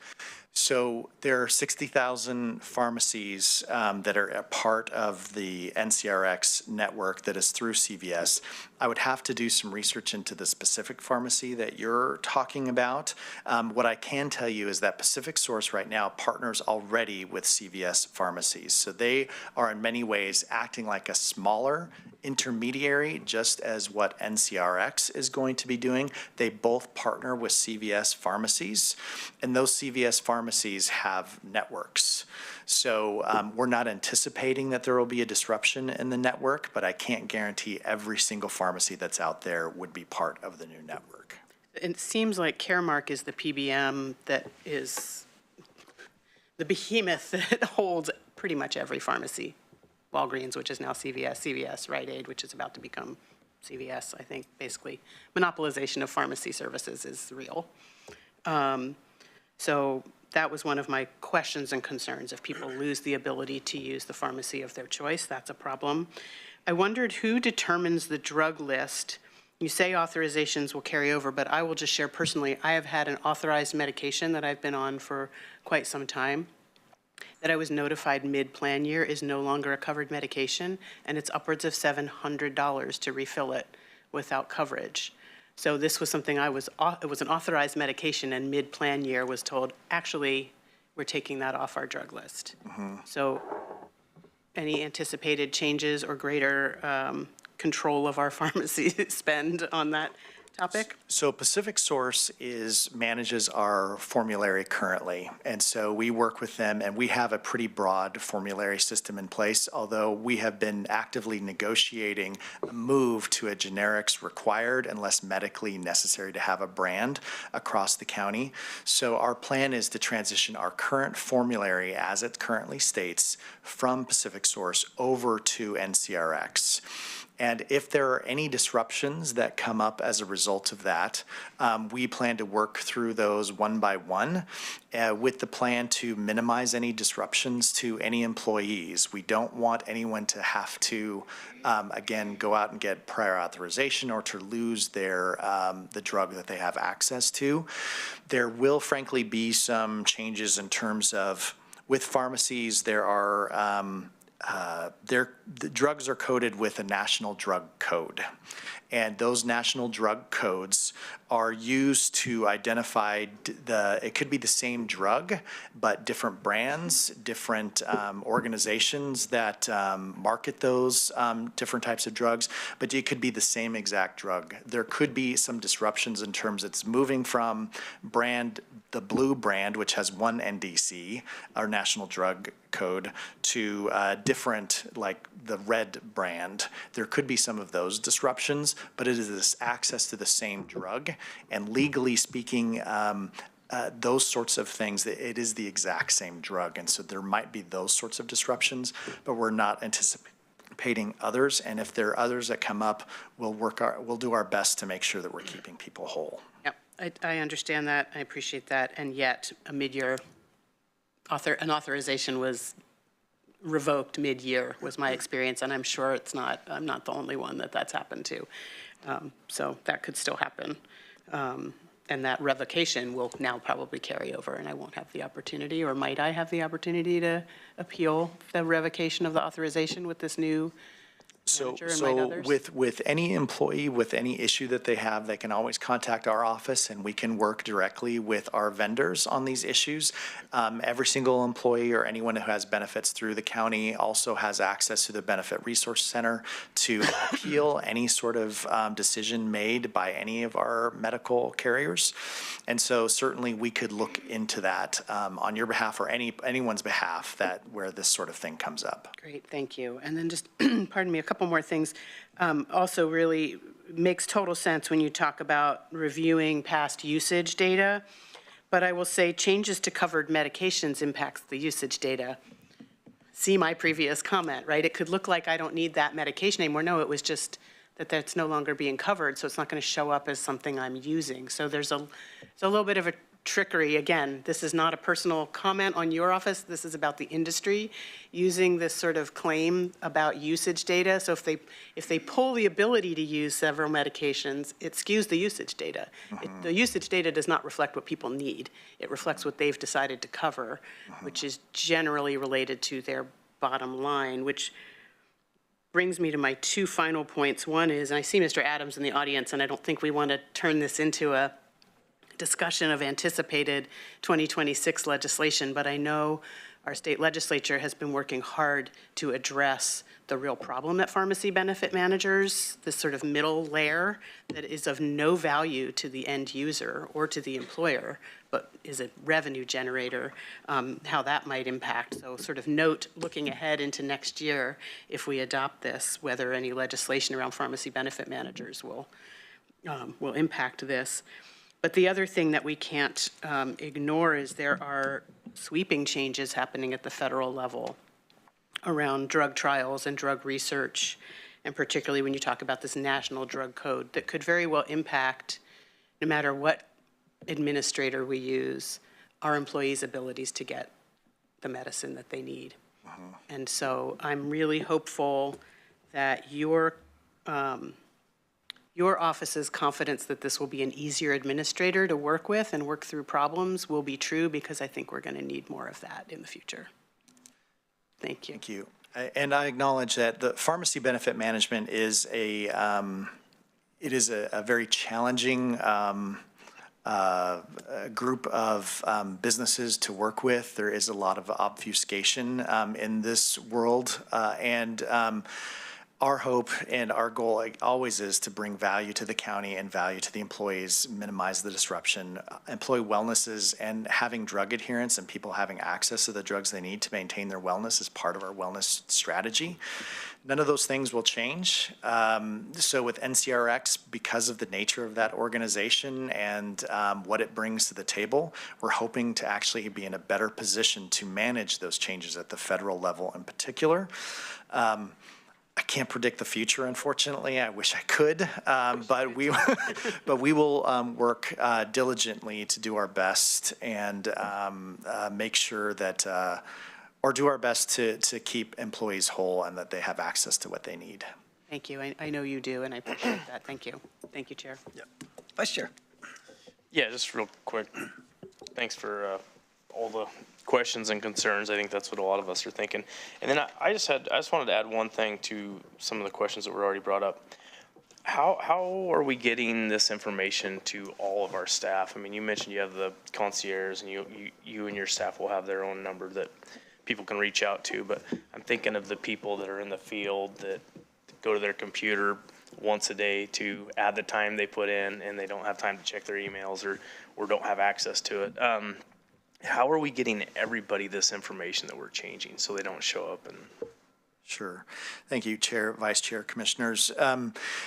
So there are 60,000 pharmacies that are a part of the NCRX network that is through CVS. I would have to do some research into the specific pharmacy that you're talking about. What I can tell you is that Pacific Source right now partners already with CVS pharmacies. So they are in many ways acting like a smaller intermediary, just as what NCRX is going to be doing. They both partner with CVS pharmacies, and those CVS pharmacies have networks. So we're not anticipating that there will be a disruption in the network, but I can't guarantee every single pharmacy that's out there would be part of the new network. It seems like Caremark is the PBM that is the behemoth that holds pretty much every pharmacy. Walgreens, which is now CVS, Rite Aid, which is about to become CVS, I think, basically. Monopolization of pharmacy services is real. So that was one of my questions and concerns. If people lose the ability to use the pharmacy of their choice, that's a problem. I wondered who determines the drug list. You say authorizations will carry over, but I will just share personally, I have had an authorized medication that I've been on for quite some time that I was notified mid-plan year is no longer a covered medication, and it's upwards of $700 to refill it without coverage. So this was something it was an authorized medication, and mid-plan year was told, actually, we're taking that off our drug list. So any anticipated changes or greater control of our pharmacy spend on that topic? So Pacific Source manages our formulary currently, and so we work with them, and we have a pretty broad formulary system in place, although we have been actively negotiating a move to a generics required unless medically necessary to have a brand across the county. So our plan is to transition our current formulary as it currently states from Pacific Source over to NCRX. And if there are any disruptions that come up as a result of that, we plan to work through those one by one with the plan to minimize any disruptions to any employees. We don't want anyone to have to, again, go out and get prior authorization or to lose their the drug that they have access to. There will frankly be some changes in terms of, with pharmacies, there are the drugs are coded with a national drug code. And those national drug codes are used to identify it could be the same drug, but different brands, different organizations that market those different types of drugs, but it could be the same exact drug. There could be some disruptions in terms it's moving from the blue brand, which has one NDC, our national drug code, to different, like the red brand. There could be some of those disruptions, but it is this access to the same drug, and legally speaking, those sorts of things, it is the exact same drug, and so there might be those sorts of disruptions, but we're not anticipating others, and if there are others that come up, we'll do our best to make sure that we're keeping people whole. Yep, I understand that, I appreciate that, and yet a mid-year an authorization was revoked mid-year was my experience, and I'm sure I'm not the only one that's happened to. So that could still happen. And that revocation will now probably carry over, and I won't have the opportunity, or might I have the opportunity to appeal the revocation of the authorization with this new manager and might others? With any employee, with any issue that they have, they can always contact our office, and we can work directly with our vendors on these issues. Every single employee or anyone who has benefits through the county also has access to the Benefit Resource Center to appeal any sort of decision made by any of our medical carriers. And so certainly we could look into that on your behalf or anyone's behalf where this sort of thing comes up. Great, thank you. And then just, pardon me, a couple more things. Also really makes total sense when you talk about reviewing past usage data, but I will say changes to covered medications impacts the usage data. See my previous comment, right? It could look like I don't need that medication anymore. No, it was just that that's no longer being covered, so it's not going to show up as something I'm using. So there's a little bit of a trickery. Again, this is not a personal comment on your office. This is about the industry using this sort of claim about usage data. So if they pull the ability to use several medications, it skews the usage data. The usage data does not reflect what people need. It reflects what they've decided to cover, which is generally related to their bottom line, which brings me to my two final points. One is, and I see Mr. Adams in the audience, and I don't think we want to turn this into a discussion of anticipated 2026 legislation, but I know our state legislature has been working hard to address the real problem at pharmacy benefit managers, this sort of middle layer that is of no value to the end user or to the employer, but is a revenue generator, how that might impact. So sort of note looking ahead into next year, if we adopt this, whether any legislation around pharmacy benefit managers will impact this. But the other thing that we can't ignore is there are sweeping changes happening at the federal level around drug trials and drug research, and particularly when you talk about this national drug code that could very well impact, no matter what administrator we use, our employees' abilities to get the medicine that they need. And so I'm really hopeful that your office's confidence that this will be an easier administrator to work with and work through problems will be true, because I think we're going to need more of that in the future. Thank you. Thank you. And I acknowledge that the pharmacy benefit management is It is a very challenging group of businesses to work with. There is a lot of obfuscation in this world, and our hope and our goal always is to bring value to the county and value to the employees, minimize the disruption. Employee wellness and having drug adherence and people having access to the drugs they need to maintain their wellness is part of our wellness strategy. None of those things will change. So with NCRX, because of the nature of that organization and what it brings to the table, we're hoping to actually be in a better position to manage those changes at the federal level in particular. I can't predict the future, unfortunately. I wish I could, but we will work diligently to do our best and make sure that, or do our best to keep employees whole and that they have access to what they need. Thank you. I know you do, and I appreciate that. Thank you. Thank you, Chair. Yeah. Vice Chair. Yeah, just real quick. Thanks for all the questions and concerns. I think that's what a lot of us are thinking. And then I just wanted to add one thing to some of the questions that were already brought up. How are we getting this information to all of our staff? I mean, you mentioned you have the concierge, and you and your staff will have their own number that people can reach out to, but I'm thinking of the people that are in the field that go to their computer once a day to add the time they put in, and they don't have time to check their emails or don't have access to it. How are we getting everybody this information that we're changing so they don't show up and? Sure. Thank you, Chair, Vice Chair, Commissioners,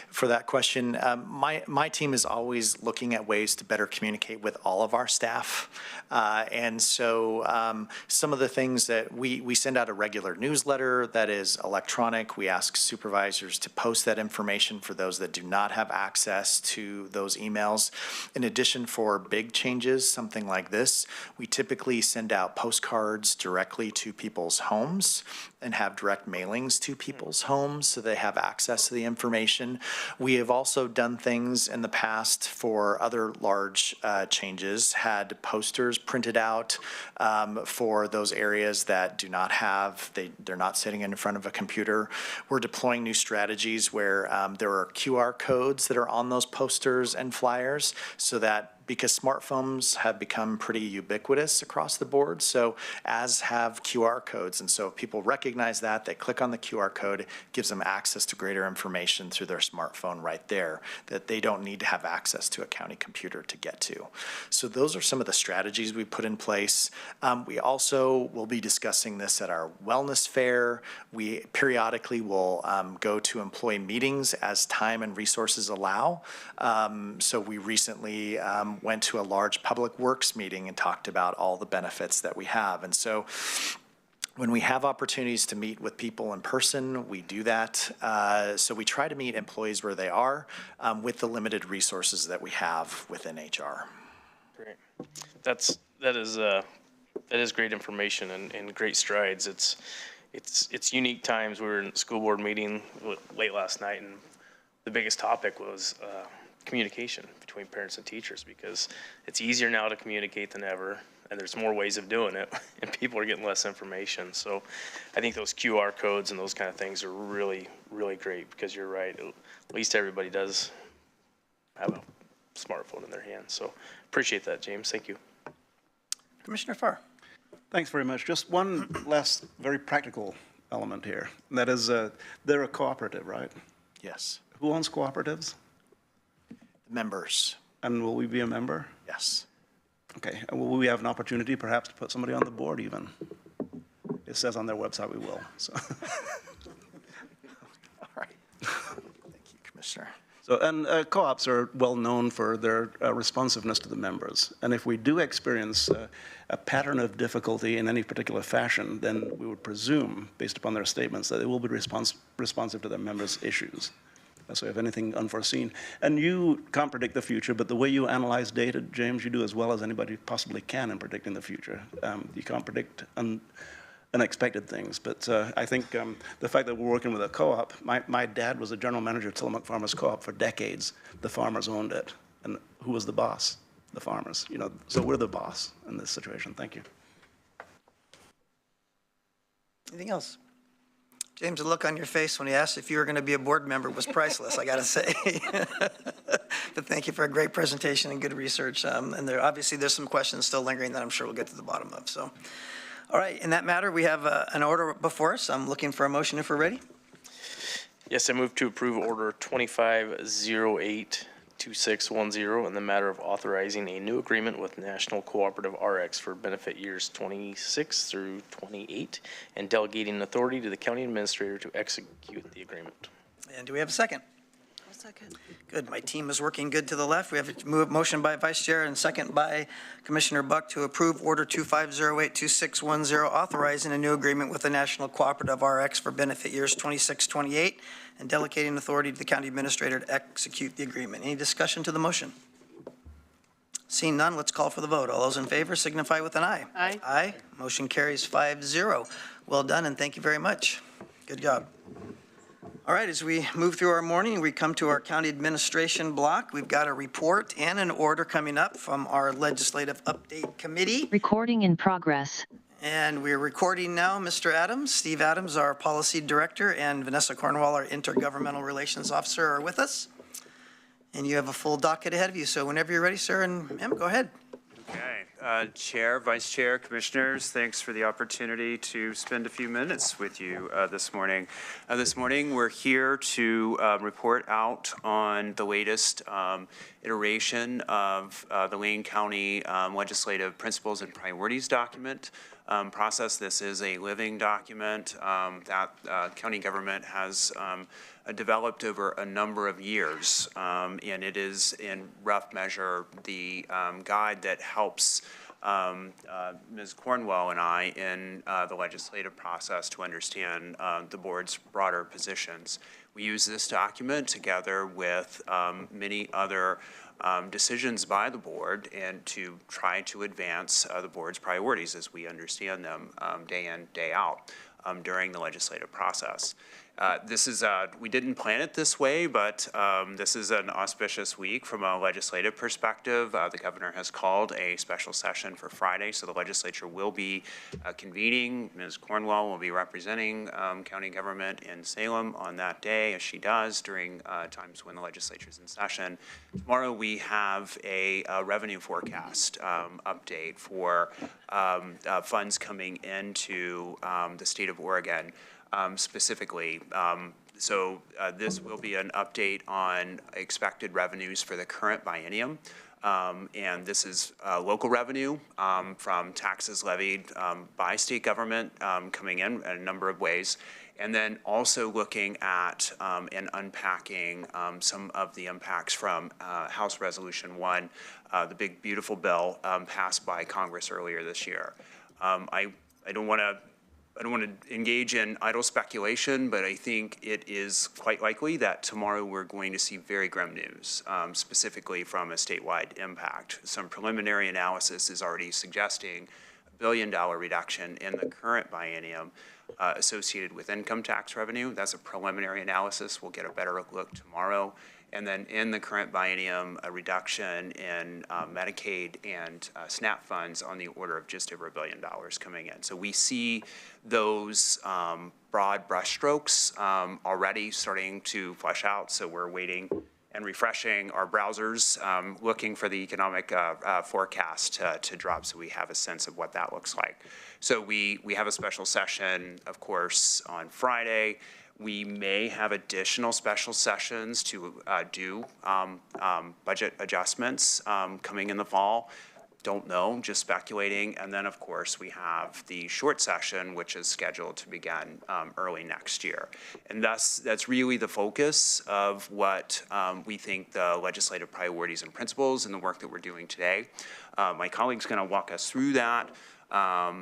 for that question. My team is always looking at ways to better communicate with all of our staff. And so some of the things that we send out a regular newsletter that is electronic. We ask supervisors to post that information for those that do not have access to those emails. In addition, for big changes, something like this, we typically send out postcards directly to people's homes and have direct mailings to people's homes so they have access to the information. We have also done things in the past for other large changes, had posters printed out for those areas that do not have, they're not sitting in front of a computer. We're deploying new strategies where there are QR codes that are on those posters and flyers so that because smartphones have become pretty ubiquitous across the board, so as have QR codes. And so if people recognize that, they click on the QR code, gives them access to greater information through their smartphone right there that they don't need to have access to a county computer to get to. So those are some of the strategies we put in place. We also will be discussing this at our wellness fair. We periodically will go to employee meetings as time and resources allow. So we recently went to a large public works meeting and talked about all the benefits that we have. And so when we have opportunities to meet with people in person, we do that. So we try to meet employees where they are with the limited resources that we have within HR. Great. That is great information and great strides. It's unique times. We were in a school board meeting late last night, and the biggest topic was communication between parents and teachers, because it's easier now to communicate than ever, and there's more ways of doing it, and people are getting less information. So I think those QR codes and those kind of things are really, really great, because you're right, at least everybody does have a smartphone in their hands. So appreciate that, James. Thank you. Commissioner Farr. Thanks very much. Just one last very practical element here. And that is, they're a cooperative, right? Yes. Who owns cooperatives? Members. And will we be a member? Yes. Okay. And will we have an opportunity perhaps to put somebody on the board even? It says on their website we will. So. All right. Thank you, Commissioner. So, and co-ops are well known for their responsiveness to the members. And if we do experience a pattern of difficulty in any particular fashion, then we would presume, based upon their statements, that they will be responsive to their members' issues. So if anything unforeseen. And you can't predict the future, but the way you analyze data, James, you do as well as anybody possibly can in predicting the future. You can't predict unexpected things, but I think the fact that we're working with a co-op, my dad was a general manager of Tillamook Farmers Co-op for decades. The farmers owned it. And who was the boss? The farmers. You know, so we're the boss in this situation. Thank you. Anything else? James, the look on your face when he asked if you were going to be a board member was priceless, I got to say. But thank you for a great presentation and good research. And obviously there's some questions still lingering that I'm sure we'll get to the bottom of. So, all right, in that matter, we have an order before us. I'm looking for a motion if we're ready. Yes, I move to approve Order 25082610 in the matter of authorizing a new agreement with National Cooperative RX for benefit years 26 through 28 and delegating authority to the county administrator to execute the agreement. And do we have a second? I'll second. Good. My team is working good to the left. We have a motion by Vice Chair and second by Commissioner Buck to approve Order 25082610, authorizing a new agreement with the National Cooperative RX for benefit years 26-28 and delegating authority to the county administrator to execute the agreement. Any discussion to the motion? Seeing none, let's call for the vote. All those in favor signify with an aye. Aye. Aye. Motion carries 5-0. Well done, and thank you very much. Good job. All right, as we move through our morning, we come to our county administration block. We've got a report and an order coming up from our legislative update committee. Recording in progress. And we're recording now. Mr. Adams, Steve Adams, our policy director, and Vanessa Cornwall, our intergovernmental relations officer, are with us. And you have a full docket ahead of you. So whenever you're ready, sir, and ma'am, go ahead. Okay, Chair, Vice Chair, Commissioners, thanks for the opportunity to spend a few minutes with you this morning. This morning, we're here to report out on the latest iteration of the Lane County Legislative Principles and Priorities document process. This is a living document that county government has developed over a number of years, and it is in rough measure the guide that helps Ms. Cornwell and I in the legislative process to understand the board's broader positions. We use this document together with many other decisions by the board and to try to advance the board's priorities as we understand them day in, day out during the legislative process. This is, we didn't plan it this way, but this is an auspicious week from a legislative perspective. The governor has called a special session for Friday, so the legislature will be convening. Ms. Cornwell will be representing county government in Salem on that day, as she does during times when the legislature is in session. Tomorrow we have a revenue forecast update for funds coming into the state of Oregon. Specifically. So this will be an update on expected revenues for the current biennium. And this is local revenue from taxes levied by state government coming in a number of ways. And then also looking at and unpacking some of the impacts from House Resolution 1, the big, beautiful bill passed by Congress earlier this year. I don't want to engage in idle speculation, but I think it is quite likely that tomorrow we're going to see very grim news, specifically from a statewide impact. Some preliminary analysis is already suggesting $1 billion reduction in the current biennium associated with income tax revenue. That's a preliminary analysis. We'll get a better look tomorrow. And then in the current biennium, a reduction in Medicaid and SNAP funds on the order of just over $1 billion coming in. So we see those broad brushstrokes already starting to flesh out. So we're waiting and refreshing our browsers, looking for the economic forecast to drop so we have a sense of what that looks like. So we have a special session, of course, on Friday. We may have additional special sessions to do budget adjustments coming in the fall. Don't know, just speculating. And then, of course, we have the short session, which is scheduled to begin early next year. And that's really the focus of what we think the legislative priorities and principles and the work that we're doing today. My colleague's going to walk us through that. I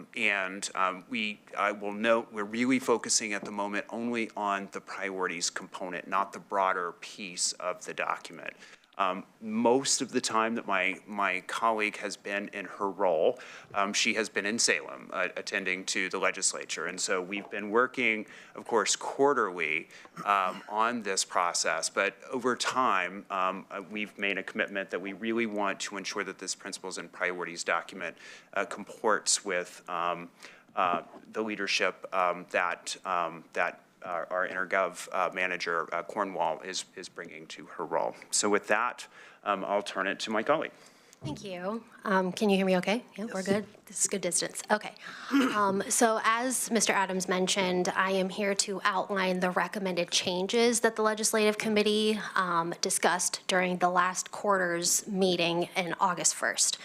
will note we're really focusing at the moment only on the priorities component, not the broader piece of the document. Most of the time that my colleague has been in her role, she has been in Salem attending to the legislature. And so we've been working, of course, quarterly on this process. But over time, we've made a commitment that we really want to ensure that this principles and priorities document comports with the leadership that our InterGov manager, Cornwall, is bringing to her role. So with that, I'll turn it to my colleague. Thank you. Can you hear me okay? Yeah, we're good. This is good distance. Okay. So as Mr. Adams mentioned, I am here to outline the recommended changes that the Legislative Committee discussed during the last quarter's meeting in August 1st.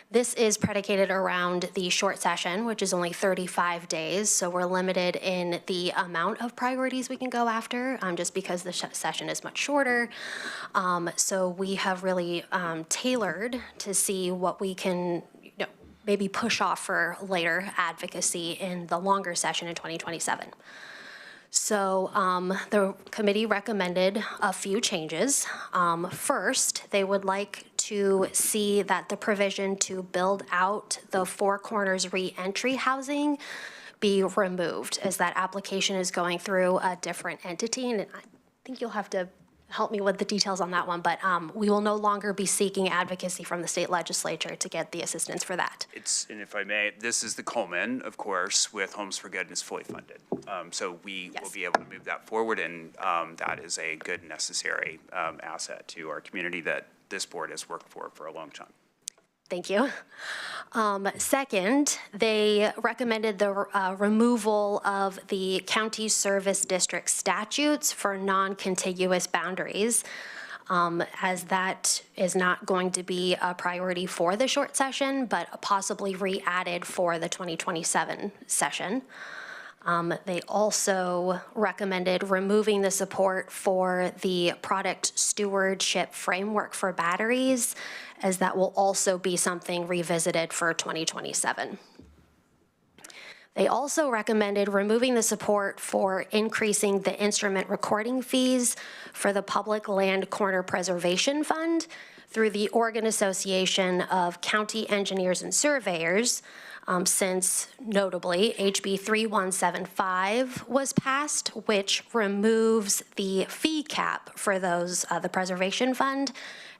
This is predicated around the short session, which is only 35 days, so we're limited in the amount of priorities we can go after, just because the session is much shorter. So we have really tailored to see what we can maybe push off for later advocacy in the longer session in 2027. So the committee recommended a few changes. First, they would like to see that the provision to build out the Four Corners re-entry housing be removed, as that application is going through a different entity. And I think you'll have to help me with the details on that one, but we will no longer be seeking advocacy from the state legislature to get the assistance for that. And if I may, this is the Coleman, of course, with Homes for Good, is fully funded. So we will be able to move that forward, and that is a good, necessary asset to our community that this board has worked for a long time. Thank you. Second, they recommended the removal of the county service district statutes for non-contiguous boundaries, as that is not going to be a priority for the short session, but possibly re-added for the 2027 session. They also recommended removing the support for the product stewardship framework for batteries, as that will also be something revisited for 2027. They also recommended removing the support for increasing the instrument recording fees for the Public Land Corner Preservation Fund through the Oregon Association of County Engineers and Surveyors, since notably HB 3175 was passed, which removes the fee cap for those, the preservation fund,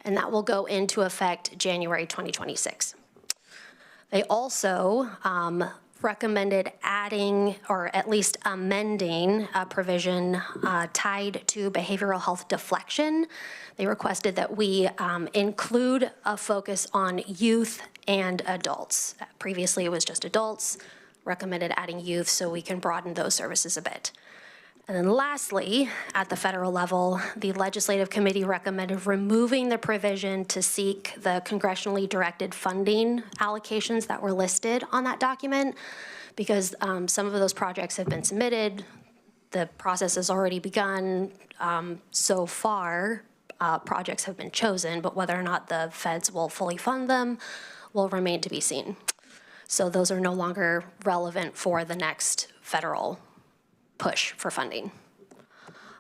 and that will go into effect January 2026. They also recommended adding, or at least amending, a provision tied to behavioral health deflection. They requested that we include a focus on youth and adults. Previously, it was just adults. Recommended adding youth so we can broaden those services a bit. And then lastly, at the federal level, the Legislative Committee recommended removing the provision to seek the congressionally directed funding allocations that were listed on that document, because some of those projects have been submitted. The process has already begun. So far, projects have been chosen, but whether or not the feds will fully fund them will remain to be seen. So those are no longer relevant for the next federal push for funding.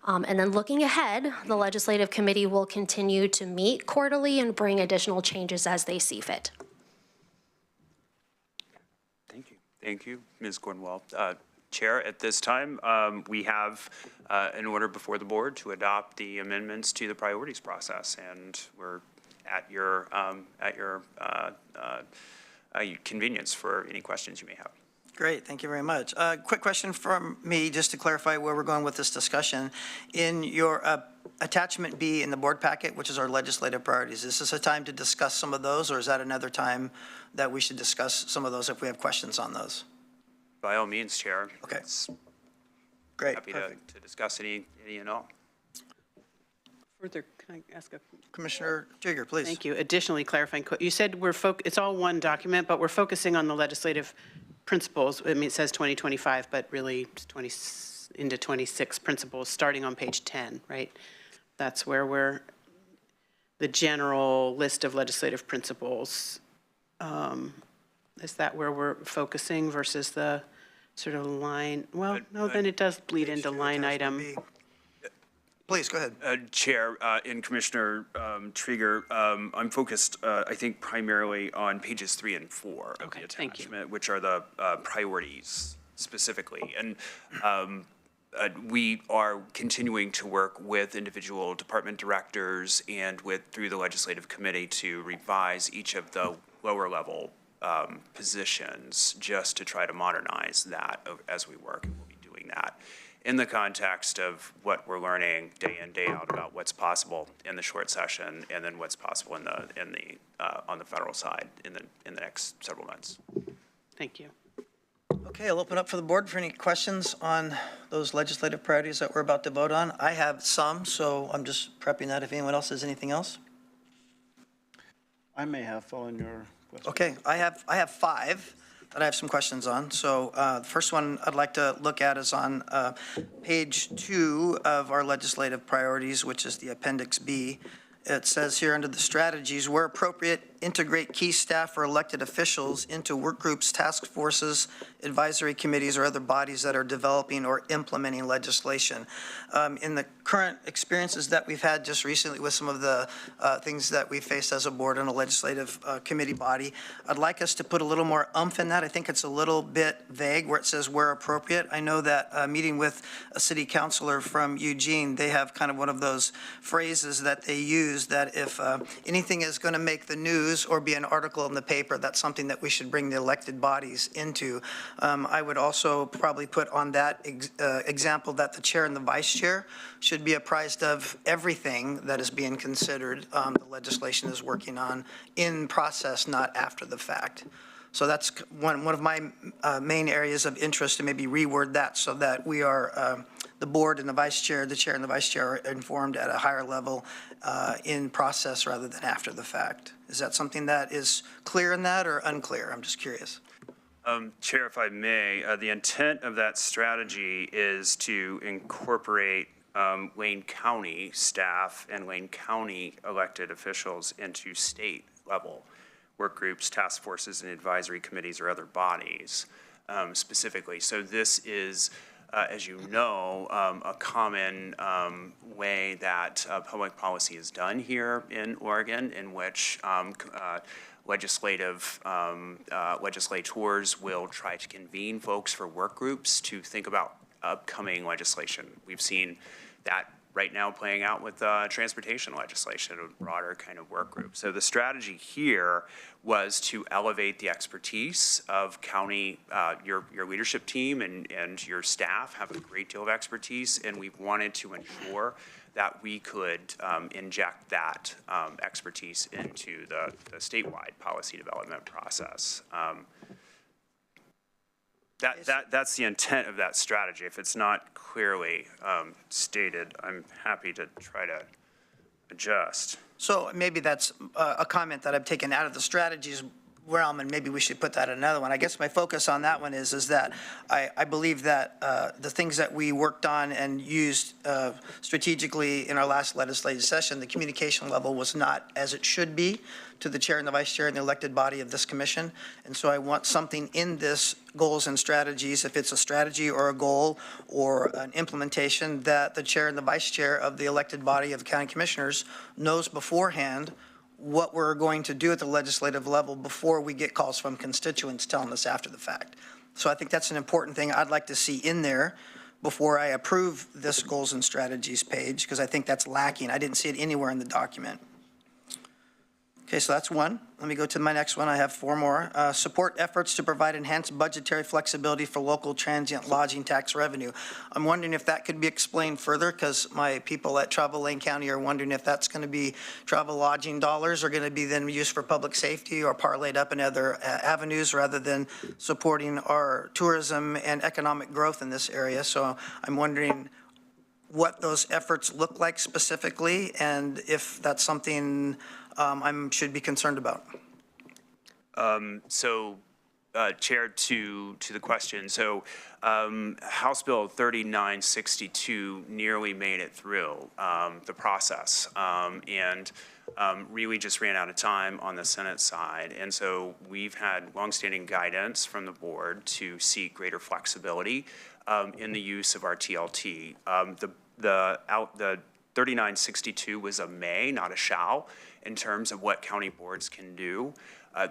And then looking ahead, the Legislative Committee will continue to meet quarterly and bring additional changes as they see fit. Thank you. Thank you, Ms. Cornwall. Chair, at this time, we have an order before the board to adopt the amendments to the priorities process, and we're at your convenience for any questions you may have. Great, thank you very much. Quick question from me, just to clarify where we're going with this discussion. In your attachment B in the board packet, which is our legislative priorities, is this a time to discuss some of those, or is that another time that we should discuss some of those if we have questions on those? By all means, Chair. Okay. Great. Happy to discuss any and all. Further, can I ask a? Commissioner Jigger, please. Thank you. Additionally, clarifying, you said it's all one document, but we're focusing on the legislative principles. I mean, it says 2025, but really it's 20 into 26 principles starting on page 10, right? That's where we're, the general list of legislative principles. Is that where we're focusing versus the sort of line? Well, no, then it does bleed into line item. Please, go ahead. Chair and Commissioner Trieger, I'm focused, I think, primarily on pages 3 and 4 of the attachment, which are the priorities specifically. And we are continuing to work with individual department directors and through the Legislative Committee to revise each of the lower level positions just to try to modernize that as we work, and we'll be doing that. in the context of what we're learning day in, day out about what's possible in the short session and then what's possible on the federal side in the next several months. Thank you. Okay, I'll open up for the board for any questions on those legislative priorities that we're about to vote on. I have some, so I'm just prepping that if anyone else has anything else. I may have following your question. Okay, I have 5 that I have some questions on. So the first one I'd like to look at is on page 2 of our legislative priorities, which is the Appendix B. It says here under the strategies, where appropriate, integrate key staff or elected officials into work groups, task forces, advisory committees, or other bodies that are developing or implementing legislation. In the current experiences that we've had just recently with some of the things that we faced as a board and a legislative committee body, I'd like us to put a little more oomph in that. I think it's a little bit vague where it says where appropriate. I know that meeting with a city councilor from Eugene, they have kind of one of those phrases that they use that if anything is going to make the news or be an article in the paper, that's something that we should bring the elected bodies into. I would also probably put on that example that the chair and the vice chair should be apprised of everything that is being considered, the legislation is working on in process, not after the fact. So that's one of my main areas of interest, to maybe reword that so that we are, the board and the vice chair, the chair and the vice chair are informed at a higher level in process rather than after the fact. Is that something that is clear in that or unclear? I'm just curious. Chair, if I may, the intent of that strategy is to incorporate Wayne County staff and Wayne County elected officials into state level work groups, task forces, and advisory committees or other bodies specifically. So this is, as you know, a common way that public policy is done here in Oregon, in which legislators will try to convene folks for work groups to think about upcoming legislation. We've seen that right now playing out with transportation legislation, a broader kind of work group. So the strategy here was to elevate the expertise of county, your leadership team and your staff have a great deal of expertise, and we wanted to ensure that we could inject that expertise into the statewide policy development process. That's the intent of that strategy. If it's not clearly stated, I'm happy to try to adjust. So maybe that's a comment that I've taken out of the strategies realm, and maybe we should put that in another one. I guess my focus on that one is that I believe that the things that we worked on and used strategically in our last legislative session, the communication level was not as it should be to the chair and the vice chair and the elected body of this commission. And so I want something in this goals and strategies, if it's a strategy or a goal or an implementation, that the chair and the vice chair of the elected body of the county commissioners knows beforehand what we're going to do at the legislative level before we get calls from constituents telling us after the fact. So I think that's an important thing I'd like to see in there before I approve this goals and strategies page, because I think that's lacking. I didn't see it anywhere in the document. Okay, so that's one. Let me go to my next one. I have 4 more. Support efforts to provide enhanced budgetary flexibility for local transient lodging tax revenue. I'm wondering if that could be explained further, because my people at Travel Lane County are wondering if that's going to be travel lodging dollars are going to be then used for public safety or parlayed up in other avenues rather than supporting our tourism and economic growth in this area. So I'm wondering what those efforts look like specifically and if that's something I should be concerned about. Chair, to the question, so House Bill 3962 nearly made it through the process and really just ran out of time on the Senate side. And so we've had longstanding guidance from the board to seek greater flexibility in the use of our TLT. The 3962 was a may, not a shall, in terms of what county boards can do.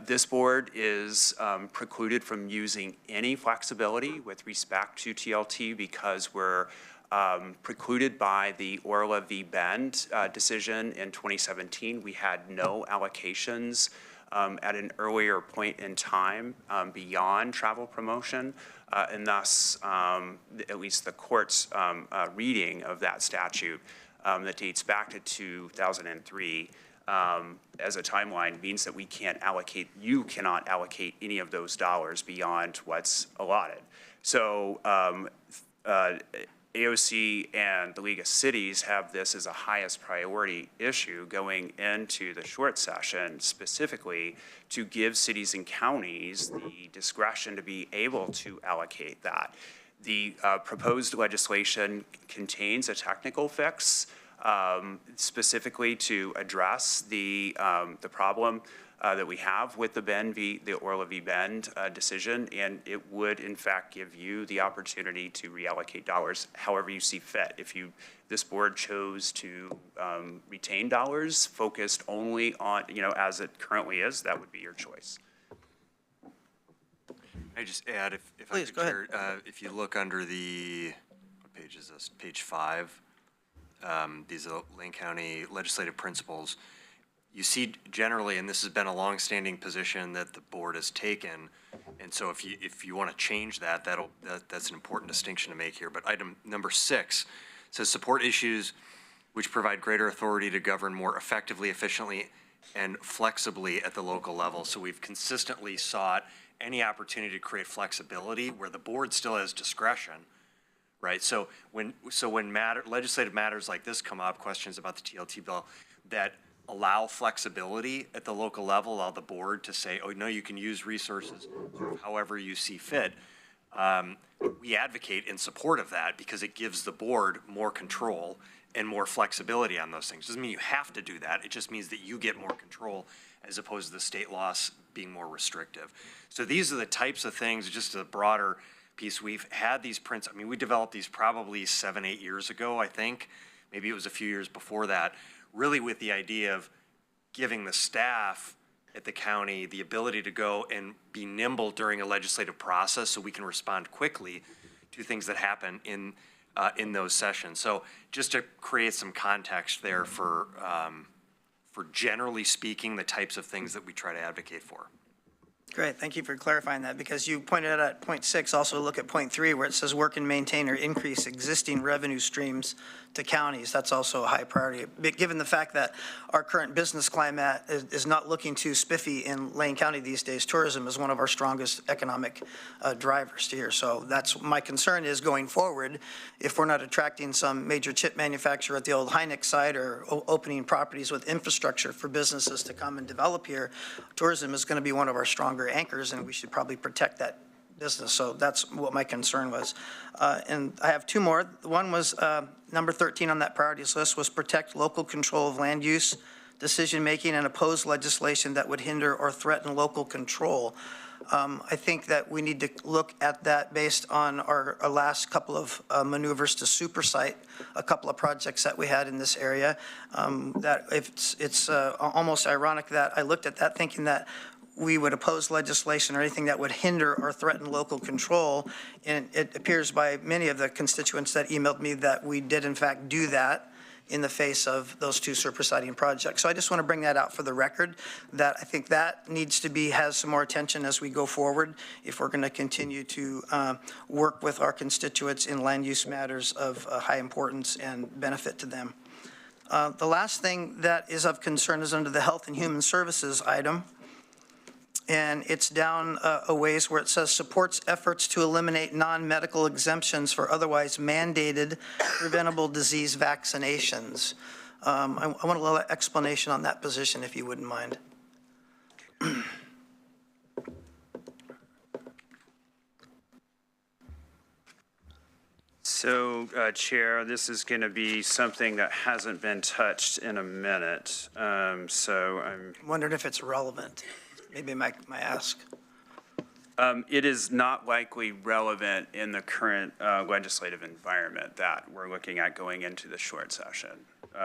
This board is precluded from using any flexibility with respect to TLT because we're precluded by the Orla v. Bend decision in 2017. We had no allocations at an earlier point in time beyond travel promotion, and thus, at least the court's reading of that statute that dates back to 2003 as a timeline means that you cannot allocate any of those dollars beyond what's allotted. So AOC and the League of Cities have this as a highest priority issue going into the short session, specifically to give cities and counties the discretion to be able to allocate that. The proposed legislation contains a technical fix specifically to address the problem that we have with the Orla v. Bend decision, and it would in fact give you the opportunity to reallocate dollars however you see fit. If this board chose to retain dollars focused only on, as it currently is, that would be your choice. I just add, if Please, I could, go ahead. Chair, if you look under what page is this? Page 5. These are Lane County legislative principles. You see generally, and this has been a longstanding position that the board has taken, and so if you want to change that, that's an important distinction to make here. But item number 6 says support issues which provide greater authority to govern more effectively, efficiently, and flexibly at the local level. So we've consistently sought any opportunity to create flexibility where the board still has discretion, right? So when legislative matters like this come up, questions about the TLT bill that allow flexibility at the local level, allow the board to say, oh, no, you can use resources however you see fit. We advocate in support of that because it gives the board more control and more flexibility on those things. Doesn't mean you have to do that. It just means that you get more control as opposed to the state laws being more restrictive. So these are the types of things, just a broader piece. We've had these we developed these probably 7-8 years ago, I think. Maybe it was a few years before that, really with the idea of giving the staff at the county the ability to go and be nimble during a legislative process so we can respond quickly to things that happen in those sessions. So just to create some context there for generally speaking, the types of things that we try to advocate for. Great, thank you for clarifying that, because you pointed out at point 6, also look at point 3 where it says work and maintain or increase existing revenue streams to counties. That's also a high priority. But given the fact that our current business climate is not looking too spiffy in Lane County these days, tourism is one of our strongest economic drivers here. So that's my concern is going forward, if we're not attracting some major chip manufacturer at the old Hynix site or opening properties with infrastructure for businesses to come and develop here, tourism is going to be one of our stronger anchors, and we should probably protect that business. So that's what my concern was. And I have 2 more. One was number 13 on that priorities list was protect local control of land use, decision-making, and oppose legislation that would hinder or threaten local control. I think that we need to look at that based on our last couple of maneuvers to supersite a couple of projects that we had in this area. That it's almost ironic that I looked at that thinking that we would oppose legislation or anything that would hinder or threaten local control. And it appears by many of the constituents that emailed me that we did in fact do that in the face of those 2 supersiding projects. So I just want to bring that out for the record, that I think that needs to has some more attention as we go forward if we're going to continue to work with our constituents in land use matters of high importance and benefit to them. The last thing that is of concern is under the Health and Human Services item. And it's down a ways where it says supports efforts to eliminate non-medical exemptions for otherwise mandated preventable disease vaccinations. I want a little explanation on that position, if you wouldn't mind. So, Chair, this is going to be something that hasn't been touched in a minute. So I'm wondering if it's relevant. Maybe my ask. It is not likely relevant in the current legislative environment that we're looking at going into the short session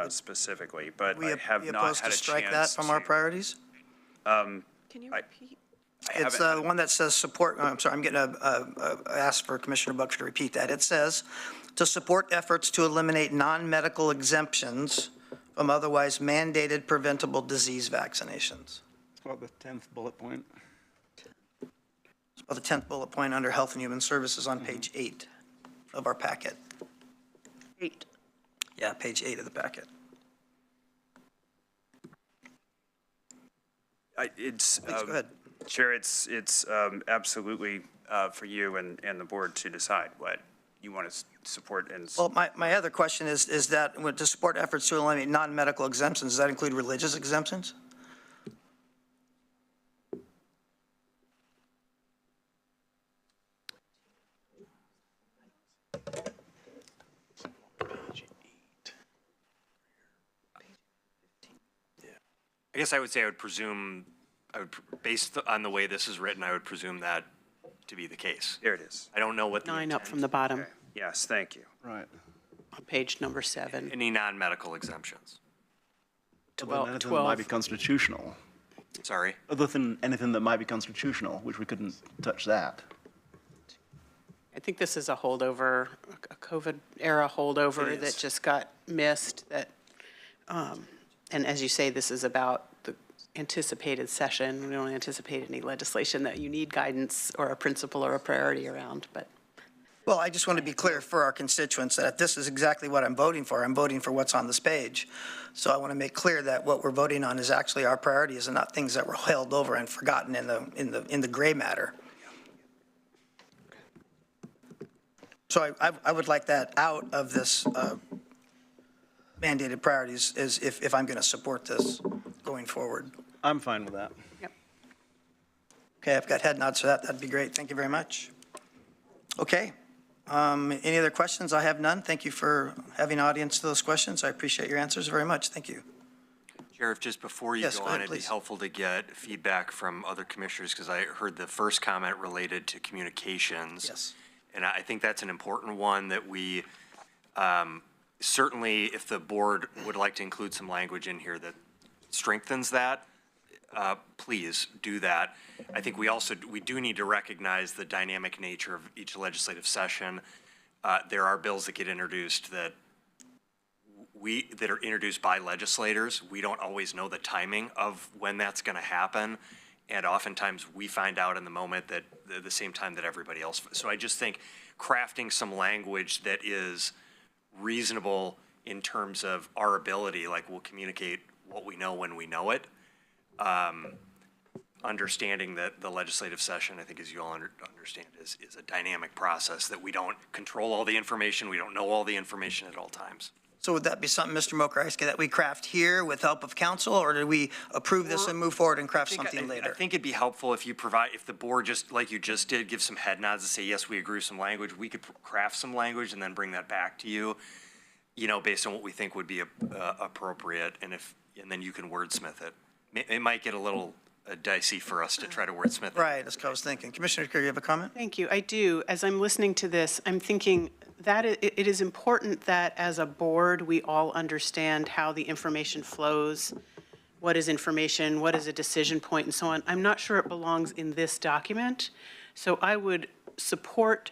specifically, but I have not had a chance to. Opposed to strike that from our priorities? Can you repeat? It's the one that says support, I'm sorry, I'm getting asked for Commissioner Buckner to repeat that. It says to support efforts to eliminate non-medical exemptions from otherwise mandated preventable disease vaccinations. About the 10th bullet point. It's about the 10th bullet point under Health and Human Services on page 8 of our packet. 8. Yeah, page 8 of the packet. It's, Please, go ahead. Chair, it's absolutely for you and the board to decide what you want to support and. Well, my other question is that to support efforts to eliminate non-medical exemptions, does that include religious exemptions? I guess I would say I would presume, based on the way this is written, I would presume that to be the case. There it is. I don't know what the 9 up intent- from the bottom, Yes, thank you. Right. on page number 7. Any non-medical exemptions. Other than anything that might be constitutional. Sorry? Other than anything that might be constitutional, which we couldn't touch that. I think this is a holdover, a COVID-era holdover It that is. just got missed, and as you say, this is about the anticipated session. We don't anticipate any legislation that you need guidance or a principle or a priority around, but. Well, I just want to be clear for our constituents that this is exactly what I'm voting for. I'm voting for what's on this page. So I want to make clear that what we're voting on is actually our priorities and not things that were held over and forgotten in the gray matter. So I would like that out of this mandated priorities is if I'm going to support this going forward. I'm fine with that. Okay, I've got head nods for that. That'd be great. Thank you very much. Okay. Any other questions? I have none. Thank you for having audience to those questions. I appreciate your answers very much. Thank you. Sheriff, just before you Yes, go go ahead, on, it'd be please. helpful to get feedback from other commissioners, because I heard the first comment related to communications. Yes. And I think that's an important one that we, certainly if the board would like to include some language in here that strengthens that, please do that. I think we do need to recognize the dynamic nature of each legislative session. There are bills that get introduced that are introduced by legislators. We don't always know the timing of when that's going to happen. And oftentimes we find out in the moment that at the same time that everybody else. So I just think crafting some language that is reasonable in terms of our ability, like we'll communicate what we know when we know it. Understanding that the legislative session, I think as you all understand, is a dynamic process, that we don't control all the information, we don't know all the information at all times. So would that be something, Mr. Mokrowski, that we craft here with help of council, or do we approve this and move forward and craft something I later? think it'd be helpful if if the board, just like you just did, give some head nods and say, yes, we agree with some language. We could craft some language and then bring that back to you, based on what we think would be appropriate, and then you can wordsmith it. It might get a little dicey for us to try to wordsmith it. Right, that's what I was thinking. Commissioner Kerr, you have a comment? Thank you. I do. As I'm listening to this, I'm thinking that it is important that as a board, we all understand how the information flows, what is information, what is a decision point, and so on. I'm not sure it belongs in this document. So I would support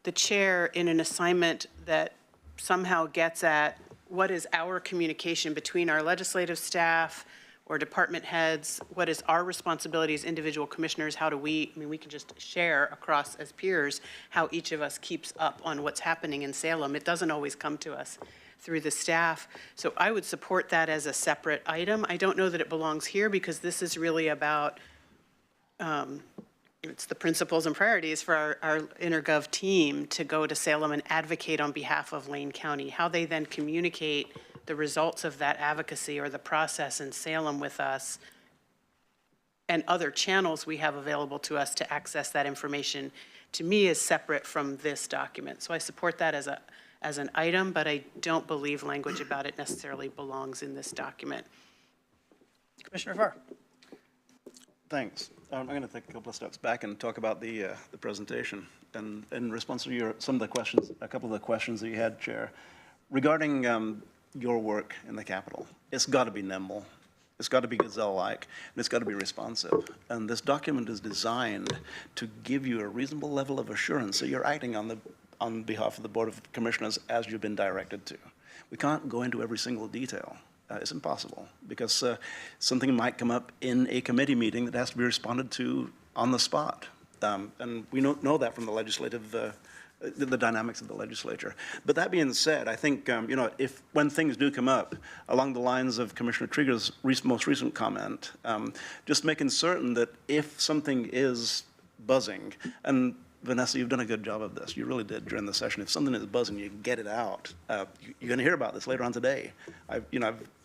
the chair in an assignment that somehow gets at what is our communication between our legislative staff or department heads, what is our responsibility as individual commissioners, we can just share across as peers how each of us keeps up on what's happening in Salem. It doesn't always come to us through the staff. So I would support that as a separate item. I don't know that it belongs here because this is really about, it's the principles and priorities for our InterGov team to go to Salem and advocate on behalf of Lane County. How they then communicate the results of that advocacy or the process in Salem with us and other channels we have available to us to access that information, to me, is separate from this document. So I support that as an item, but I don't believe language about it necessarily belongs in this document. Commissioner Farr. Thanks. I'm going to take a couple of steps back and talk about the presentation. And in response to a couple of the questions that you had, Chair, regarding your work in the Capitol, it's got to be nimble. It's got to be gazelle-like, and it's got to be responsive. And this document is designed to give you a reasonable level of assurance that you're acting on behalf of the Board of Commissioners as you've been directed to. We can't go into every single detail. It's impossible, because something might come up in a committee meeting that has to be responded to on the spot. And we don't know that from the legislative, the dynamics of the legislature. But that being said, I think, if, when things do come up, along the lines of Commissioner Trigger's most recent comment, just making certain that if something is buzzing, and Vanessa, you've done a good job of this. You really did during the session. If something is buzzing, you get it out. You're going to hear about this later on today.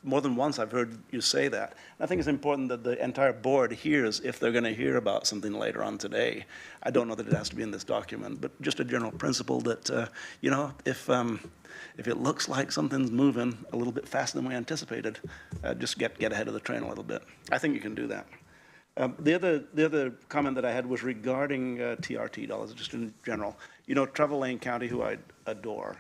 More than once I've heard you say that. I think it's important that the entire board hears if they're going to hear about something later on today. I don't know that it has to be in this document, but just a general principle that, if it looks like something's moving a little bit faster than we anticipated, just get ahead of the train a little bit. I think you can do that. The other comment that I had was regarding TRT dollars, just in general. Travel Lane County, who I adore,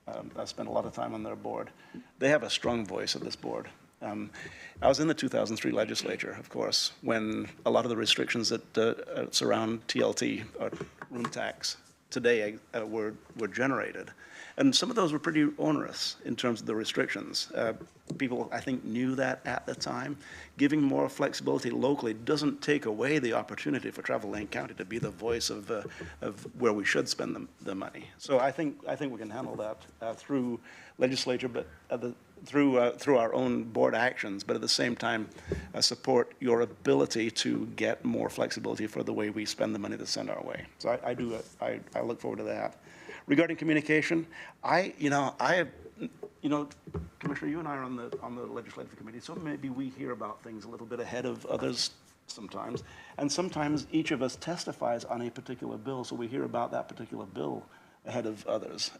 I spent a lot of time on their board. They have a strong voice at this board. I was in the 2003 legislature, of course, when a lot of the restrictions that surround TLT, or room tax, today were generated. And some of those were pretty onerous in terms of the restrictions. People, I think, knew that at the time. Giving more flexibility locally doesn't take away the opportunity for Travel Lane County to be the voice of where we should spend the money. So I think we can handle that through legislature, but through our own board actions, but at the same time support your ability to get more flexibility for the way we spend the money that's sent our way. So I look forward to that. Regarding communication, Commissioner, you and I are on the legislative committee, so maybe we hear about things a little bit ahead of others sometimes. And sometimes each of us testifies on a particular bill, so we hear about that particular bill ahead of others.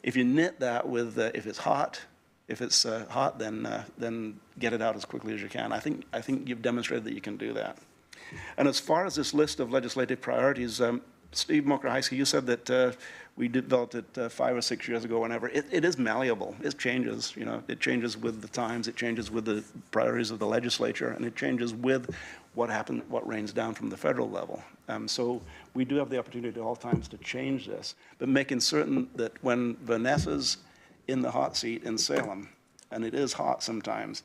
If you knit that with, if it's hot, then get it out as quickly as you can. I think you've demonstrated that you can do that. And as far as this list of legislative priorities, Steve Mokrahajski, you said that we developed it 5 or 6 years ago, whenever. It is malleable. It changes, it changes with the times, it changes with the priorities of the legislature, and it changes with what rains down from the federal level. So we do have the opportunity at all times to change this, but making certain that when Vanessa's in the hot seat in Salem, and it is hot sometimes,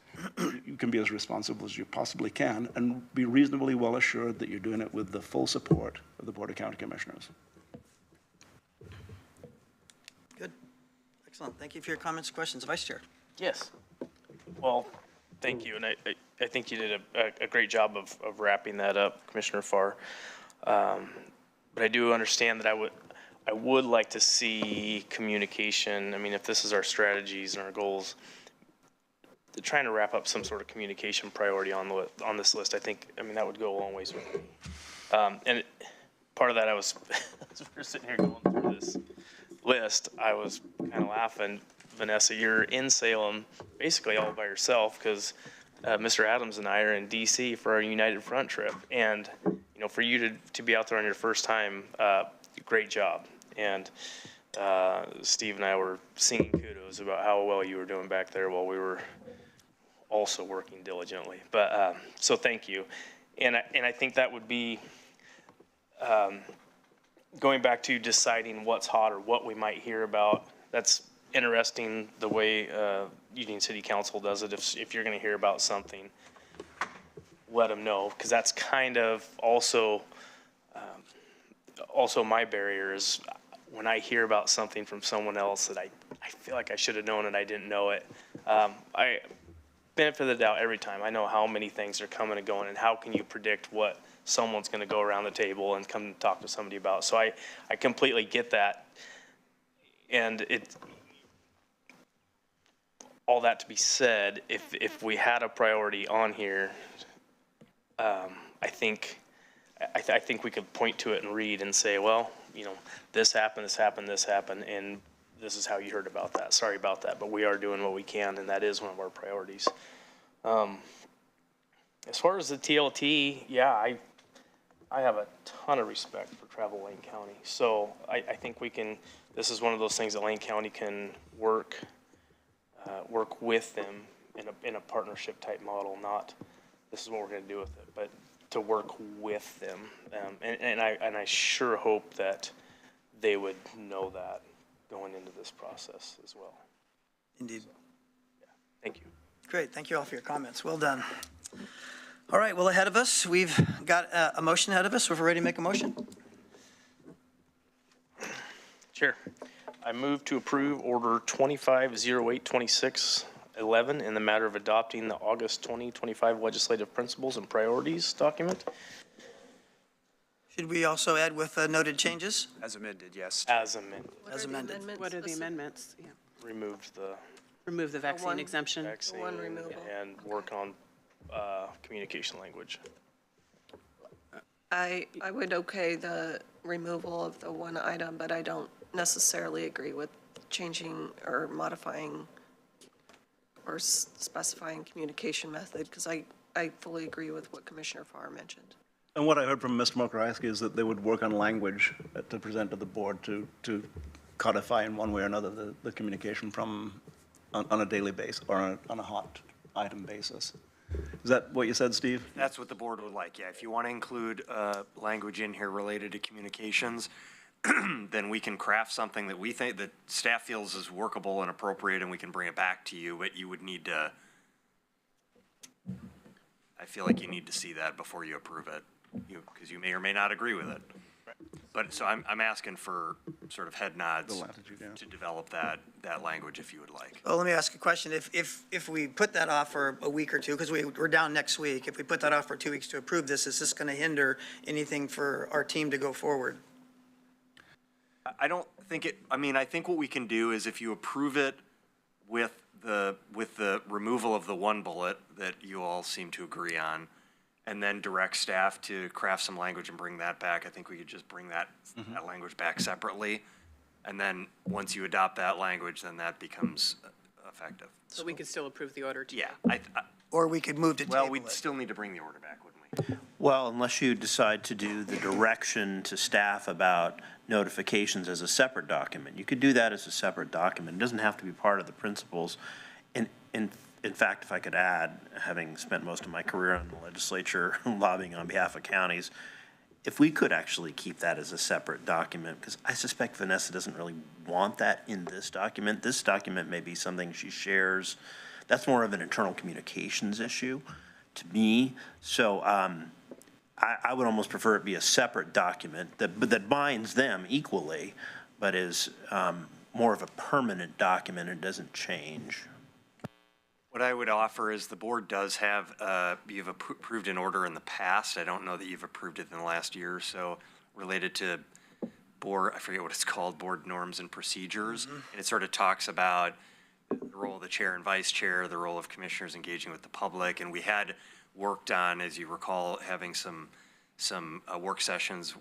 you can be as responsible as you possibly can and be reasonably well assured that you're doing it with the full support of the Board of County Commissioners. Good. Excellent. Thank you for your comments and questions. Vice Chair. Yes. Well, thank you. And I think you did a great job of wrapping that up, Commissioner Farr. But I do understand that I would like to see communication. I mean, if this is our strategies and our goals, trying to wrap up some sort of communication priority on this list, I mean, that would go a long ways with me. And part of that, as we're sitting here going through this list, I was kind of laughing. Vanessa, you're in Salem basically all by yourself, because Mr. Adams and I are in DC for our United Front trip. And, for you to be out there on your first time, great job. And Steve and I were singing kudos about how well you were doing back there while we were also working diligently. But so thank you. And I think that would be going back to deciding what's hot or what we might hear about. That's interesting the way Union City Council does it. If you're going to hear about something, let them know, because that's kind of also my barrier is when I hear about something from someone else that I feel like I should have known and I didn't know it. I benefit of the doubt every time. I know how many things are coming and going, and how can you predict what someone's going to go around the table and come talk to somebody about. So I completely get that. And all that to be said, if we had a priority on here, I think we could point to it and read and say, well, this happened, and this is how you heard about that. Sorry about that, but we are doing what we can, and that is one of our priorities. As far as the TLT, yeah, I have a ton of respect for Travel Lane County. So I think this is one of those things that Lane County can work with them in a partnership type model, not this is what we're going to do with it, but to work with them. And I sure hope that they would know that going into this process as well. Indeed. So, yeah. Thank you. Great, thank you all for your comments. Well done. All right, well, ahead of us, we've got a motion ahead of us. We're ready to make a motion. Chair, I move to approve Order 25082611 in the matter of adopting the August 2025 legislative principles and priorities document. Should we also add with noted changes? As amended, yes. As amended. As amended. What are the amendments? Yeah. Removed the Remove the vaccine exemption. vaccine One removal. and work on communication language. I would okay the removal of the one item, but I don't necessarily agree with changing or modifying or specifying communication method, because I fully agree with what Commissioner Farr mentioned. And what I heard from Mr. Mokrowski is that they would work on language to present to the board to codify in one way or another the communication from, on a daily basis or on a hot item basis. Is that what you said, Steve? That's what the board would like, yeah. If you want to include language in here related to communications, then we can craft something that we think, that staff feels is workable and appropriate, and we can bring it back to you, but you would need to, I feel like you need to see that before you approve it, because you may or may not agree with it. But, so I'm asking for sort of head nods to develop that language if you would like. Well, let me ask a question. If we put that off for a week or two, because we're down next week, if we put that off for 2 weeks to approve this, is this going to hinder anything for our team to go forward? I don't think it, I mean, I think what we can do is if you approve it with the removal of the one bullet that you all seem to agree on, and then direct staff to craft some language and bring that back, I think we could just bring that language back separately. And then once you adopt that language, then that becomes effective. So we could still approve the order today? Yeah. Or we could move to table it. Well, we'd still need to bring the order back, wouldn't we? Well, unless you decide to do the direction to staff about notifications as a separate document. You could do that as a separate document. It doesn't have to be part of the principles. In fact, if I could add, having spent most of my career in the legislature lobbying on behalf of counties, if we could actually keep that as a separate document, because I suspect Vanessa doesn't really want that in this document. This document may be something she shares. That's more of an internal communications issue to me. So I would almost prefer it be a separate document that binds them equally, but is more of a permanent document and doesn't change. What I would offer is the board does have, you've approved an order in the past. I don't know that you've approved it in the last year or so, related to board, I forget what it's called, board norms and procedures. And it sort of talks about the role of the chair and vice chair, the role of commissioners engaging with the public. And we had worked on, as you recall, having some work sessions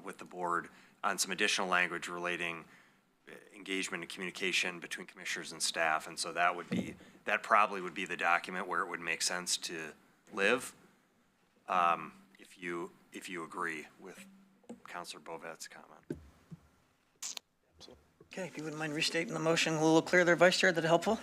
with the board on some additional language relating engagement and communication between commissioners and staff. And so that probably would be the document where it would make sense to live, if you agree with Councilor Bovet's comment. Okay, if you wouldn't mind restating the motion a little clearer there, Vice Chair, that helpful?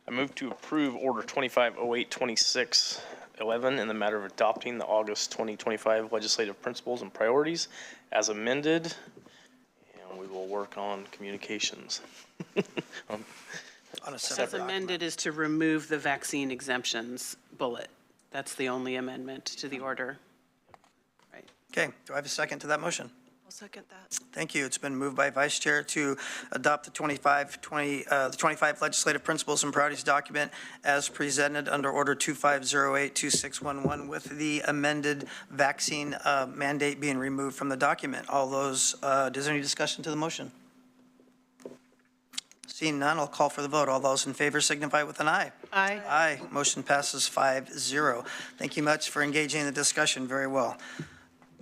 I move to approve Order 25082611 in the matter of adopting the August 2025 legislative principles and priorities as amended, and we will work on communications. On a As separate amended is to remove the vaccine exemptions bullet. That's the only amendment to the order. Right. Okay, do I have a second to that motion? I'll second that. Thank you. It's been moved by Vice Chair to adopt the 25 legislative principles and priorities document as presented under Order 25082611 with the amended vaccine mandate being removed from the document. All those, is there any discussion to the motion? Seeing none, I'll call for the vote. All those in favor signify with an aye. Aye. Aye. Motion passes 5-0. Thank you much for engaging in the discussion very well.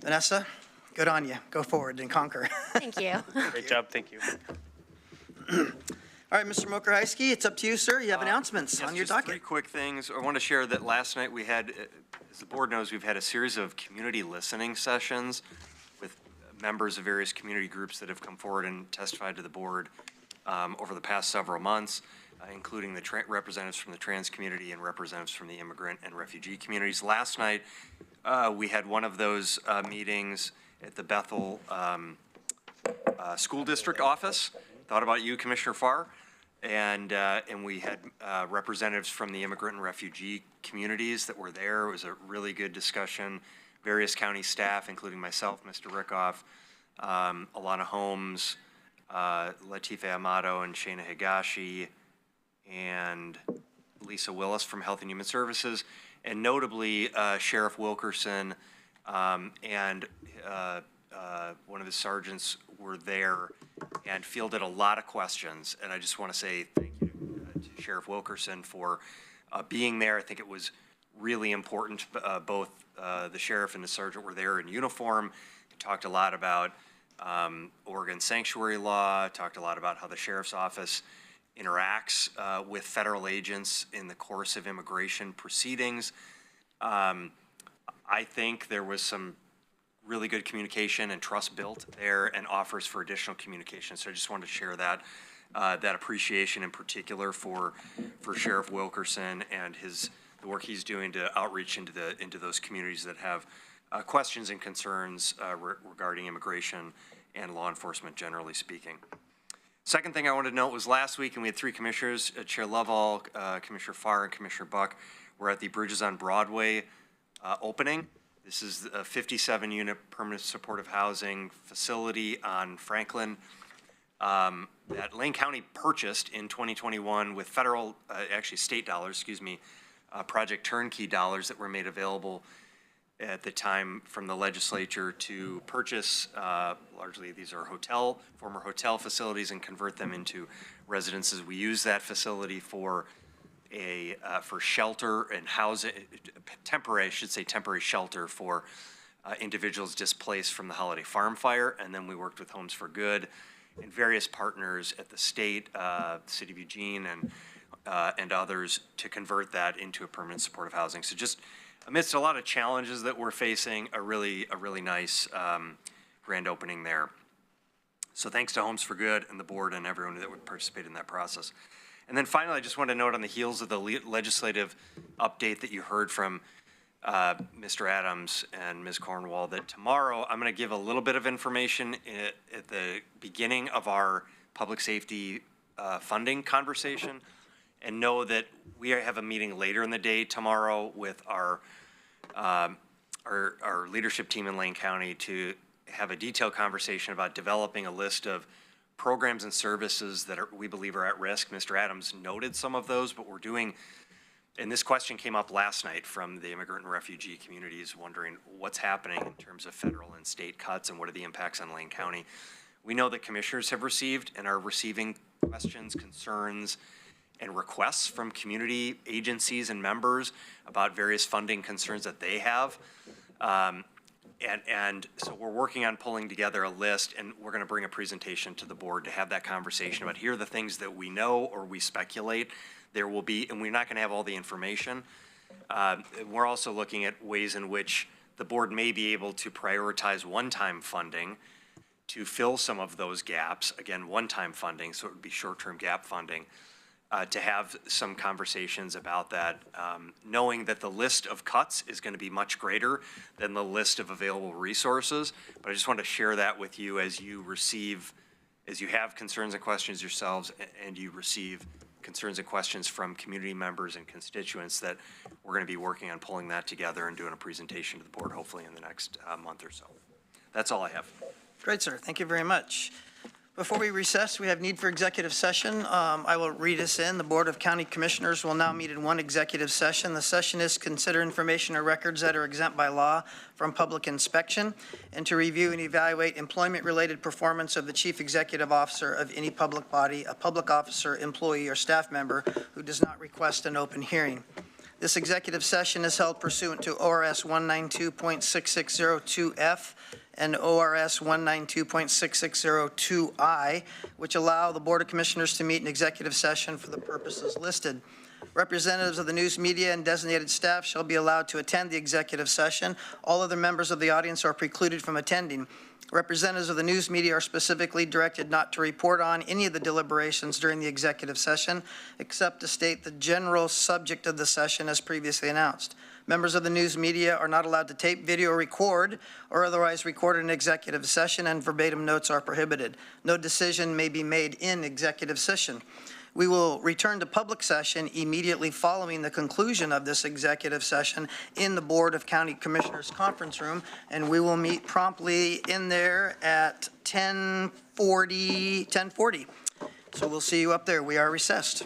Vanessa? Good on you. Go forward and conquer. Thank you. Great job, thank you. All right, Mr. Mokrowski, it's up to you, sir. You have announcements on your Just docket. 3 quick things. I want to share that last night we had, as the board knows, we've had a series of community listening sessions with members of various community groups that have come forward and testified to the board over the past several months, including the representatives from the trans community and representatives from the immigrant and refugee communities. Last night, we had one of those meetings at the Bethel School District office. Thought about you, Commissioner Farr. And we had representatives from the immigrant and refugee communities that were there. It was a really good discussion. Various county staff, including myself, Mr. Rickoff, Alana Holmes, Latifa Amato, and Shana Higashi, and Lisa Willis from Health and Human Services, and notably Sheriff Wilkerson and one of his sergeants were there and fielded a lot of questions. And I just want to say thank you to Sheriff Wilkerson for being there. I think it was really important. Both the sheriff and the sergeant were there in uniform. Talked a lot about Oregon sanctuary law, talked a lot about how the sheriff's office interacts with federal agents in the course of immigration proceedings. I think there was some really good communication and trust built there and offers for additional communication. So I just wanted to share that, that appreciation in particular for Sheriff Wilkerson and the work he's doing to outreach into those communities that have questions and concerns regarding immigration and law enforcement, generally speaking. Second thing I wanted to note was last week, and we had three commissioners, Chair Lovell, Commissioner Farr, and Commissioner Buck, were at the Bridges on Broadway opening. This is a 57-unit permanent supportive housing facility on Franklin that Lane County purchased in 2021 with federal, actually state dollars, excuse me, Project Turnkey dollars that were made available at the time from the legislature to purchase, largely these are former hotel facilities, and convert them into residences. We use that facility for for shelter and housing, temporary shelter for individuals displaced from the Holiday Farm fire. And then we worked with Homes for Good and various partners at the state, City of Eugene, and others to convert that into a permanent supportive housing. So just amidst a lot of challenges that we're facing, a really nice grand opening there. So thanks to Homes for Good and the board and everyone that would participate in that process. And then finally, I just want to note on the heels of the legislative update that you heard from Mr. Adams and Ms. Cornwall, that tomorrow I'm going to give a little bit of information at the beginning of our public safety funding conversation, and know that we have a meeting later in the day tomorrow with our leadership team in Lane County to have a detailed conversation about developing a list of programs and services that we believe are at risk. Mr. Adams noted some of those, but we're doing, and this question came up last night from the immigrant and refugee communities, wondering what's happening in terms of federal and state cuts and what are the impacts on Lane County. We know that commissioners have received and are receiving questions, concerns, and requests from community agencies and members about various funding concerns that they have. And so we're working on pulling together a list, and we're going to bring a presentation to the board to have that conversation about here are the things that we know or we speculate there will be, and we're not going to have all the information. We're also looking at ways in which the board may be able to prioritize one-time funding to fill some of those gaps. Again, one-time funding, so it would be short-term gap funding. To have some conversations about that, knowing that the list of cuts is going to be much greater than the list of available resources. But I just want to share that with you as you have concerns and questions yourselves, and you receive concerns and questions from community members and constituents, that we're going to be working on pulling that together and doing a presentation to the board hopefully in the next month or so. That's all I have. Great, sir. Thank you very much. Before we recess, we have need for executive session. I will read us in. The Board of County Commissioners will now meet in one executive session. The session is to consider information or records that are exempt by law from public inspection, and to review and evaluate employment-related performance of the chief executive officer of any public body, a public officer, employee, or staff member who does not request an open hearing. This executive session is held pursuant to ORS 192.6602F and ORS 192.6602I, which allow the Board of Commissioners to meet in executive session for the purposes listed. Representatives of the news media and designated staff shall be allowed to attend the executive session. All other members of the audience are precluded from attending. Representatives of the news media are specifically directed not to report on any of the deliberations during the executive session, except to state the general subject of the session as previously announced. Members of the news media are not allowed to tape, video, record, or otherwise record an executive session, and verbatim notes are prohibited. No decision may be made in executive session. We will return to public session immediately following the conclusion of this executive session in the Board of County Commissioners Conference Room, and we will meet promptly in there at 10:40. So we'll see you up there. We are recessed.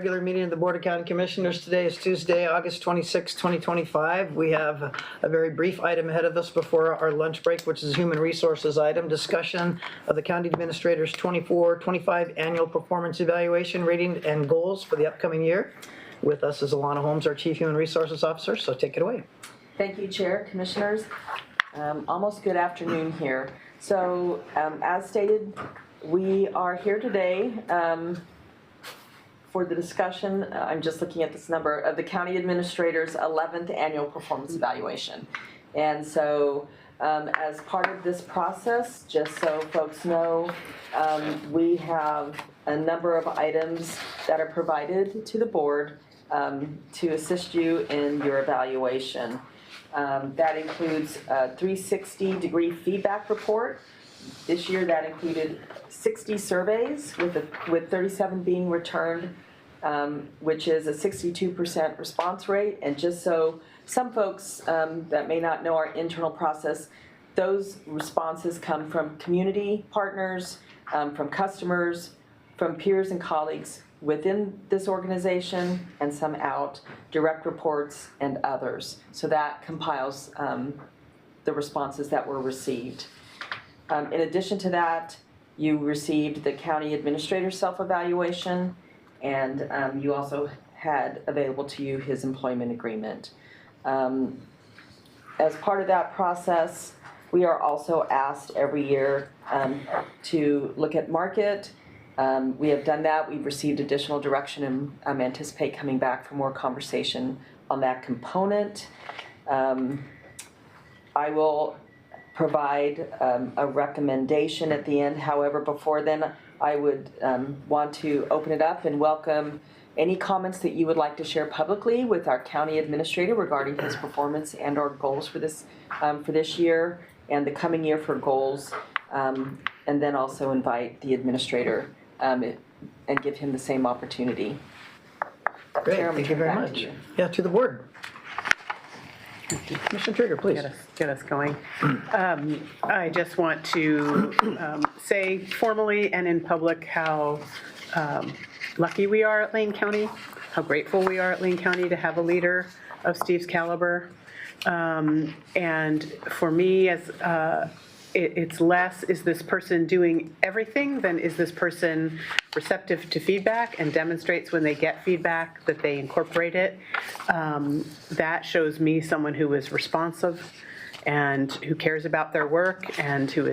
regular meeting of the Board of County Commissioners. Today is Tuesday, August 26, 2025. We have a very brief item ahead of us before our lunch break, which is a human resources item, discussion of the county administrator's 24-25 annual performance evaluation, rating, and goals for the upcoming year. With us is Alana Holmes, our Chief Human Resources Officer, so take it away. Thank you, Chair, Commissioners. Almost good afternoon here. So as stated, we are here today for the discussion, I'm just looking at this number, of the County Administrator's 11th Annual Performance Evaluation. And so as part of this process, just so folks know, we have a number of items that are provided to the board to assist you in your evaluation. That includes a 360-degree feedback report. This year that included 60 surveys with 37 being returned, which is a 62% response rate. And just so some folks that may not know our internal process, those responses come from community partners, from customers, from peers and colleagues within this organization, and some out, direct reports and others. So that compiles the responses that were received. In addition to that, you received the county administrator's self-evaluation, and you also had available to you his employment agreement. As part of that process, we are also asked every year to look at market. We have done that. We've received additional direction and anticipate coming back for more conversation on that component. I will provide a recommendation at the end. However, before then, I would want to open it up and welcome any comments that you would like to share publicly with our county administrator regarding his performance and or goals for this year and the coming year for goals, and then also invite the administrator and give him the same opportunity. Great, Chairman, thank you very back to much. you. Yeah, to the board. Commissioner Trigger, please. Get us going. I just want to say formally and in public how lucky we are at Lane County, how grateful we are at Lane County to have a leader of Steve's caliber. And for me, it's less, is this person doing everything than is this person receptive to feedback and demonstrates when they get feedback that they incorporate it. That shows me someone who is responsive and who cares about their work and who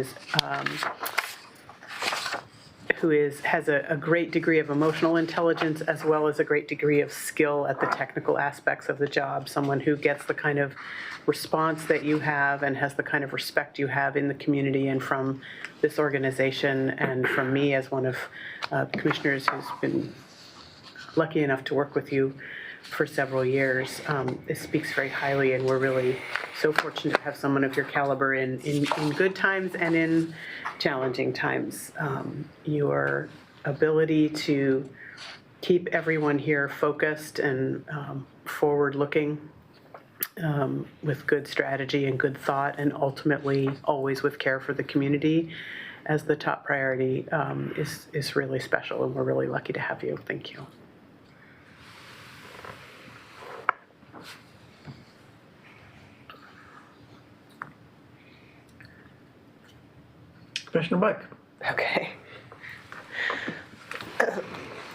has a great degree of emotional intelligence as well as a great degree of skill at the technical aspects of the job. Someone who gets the kind of response that you have and has the kind of respect you have in the community and from this organization and from me as one of the commissioners who's been lucky enough to work with you for several years. It speaks very highly, and we're really so fortunate to have someone of your caliber in good times and in challenging times. Your ability to keep everyone here focused and forward-looking with good strategy and good thought, and ultimately always with care for the community as the top priority is really special, and we're really lucky to have you. Thank you. Commissioner Buck. Okay.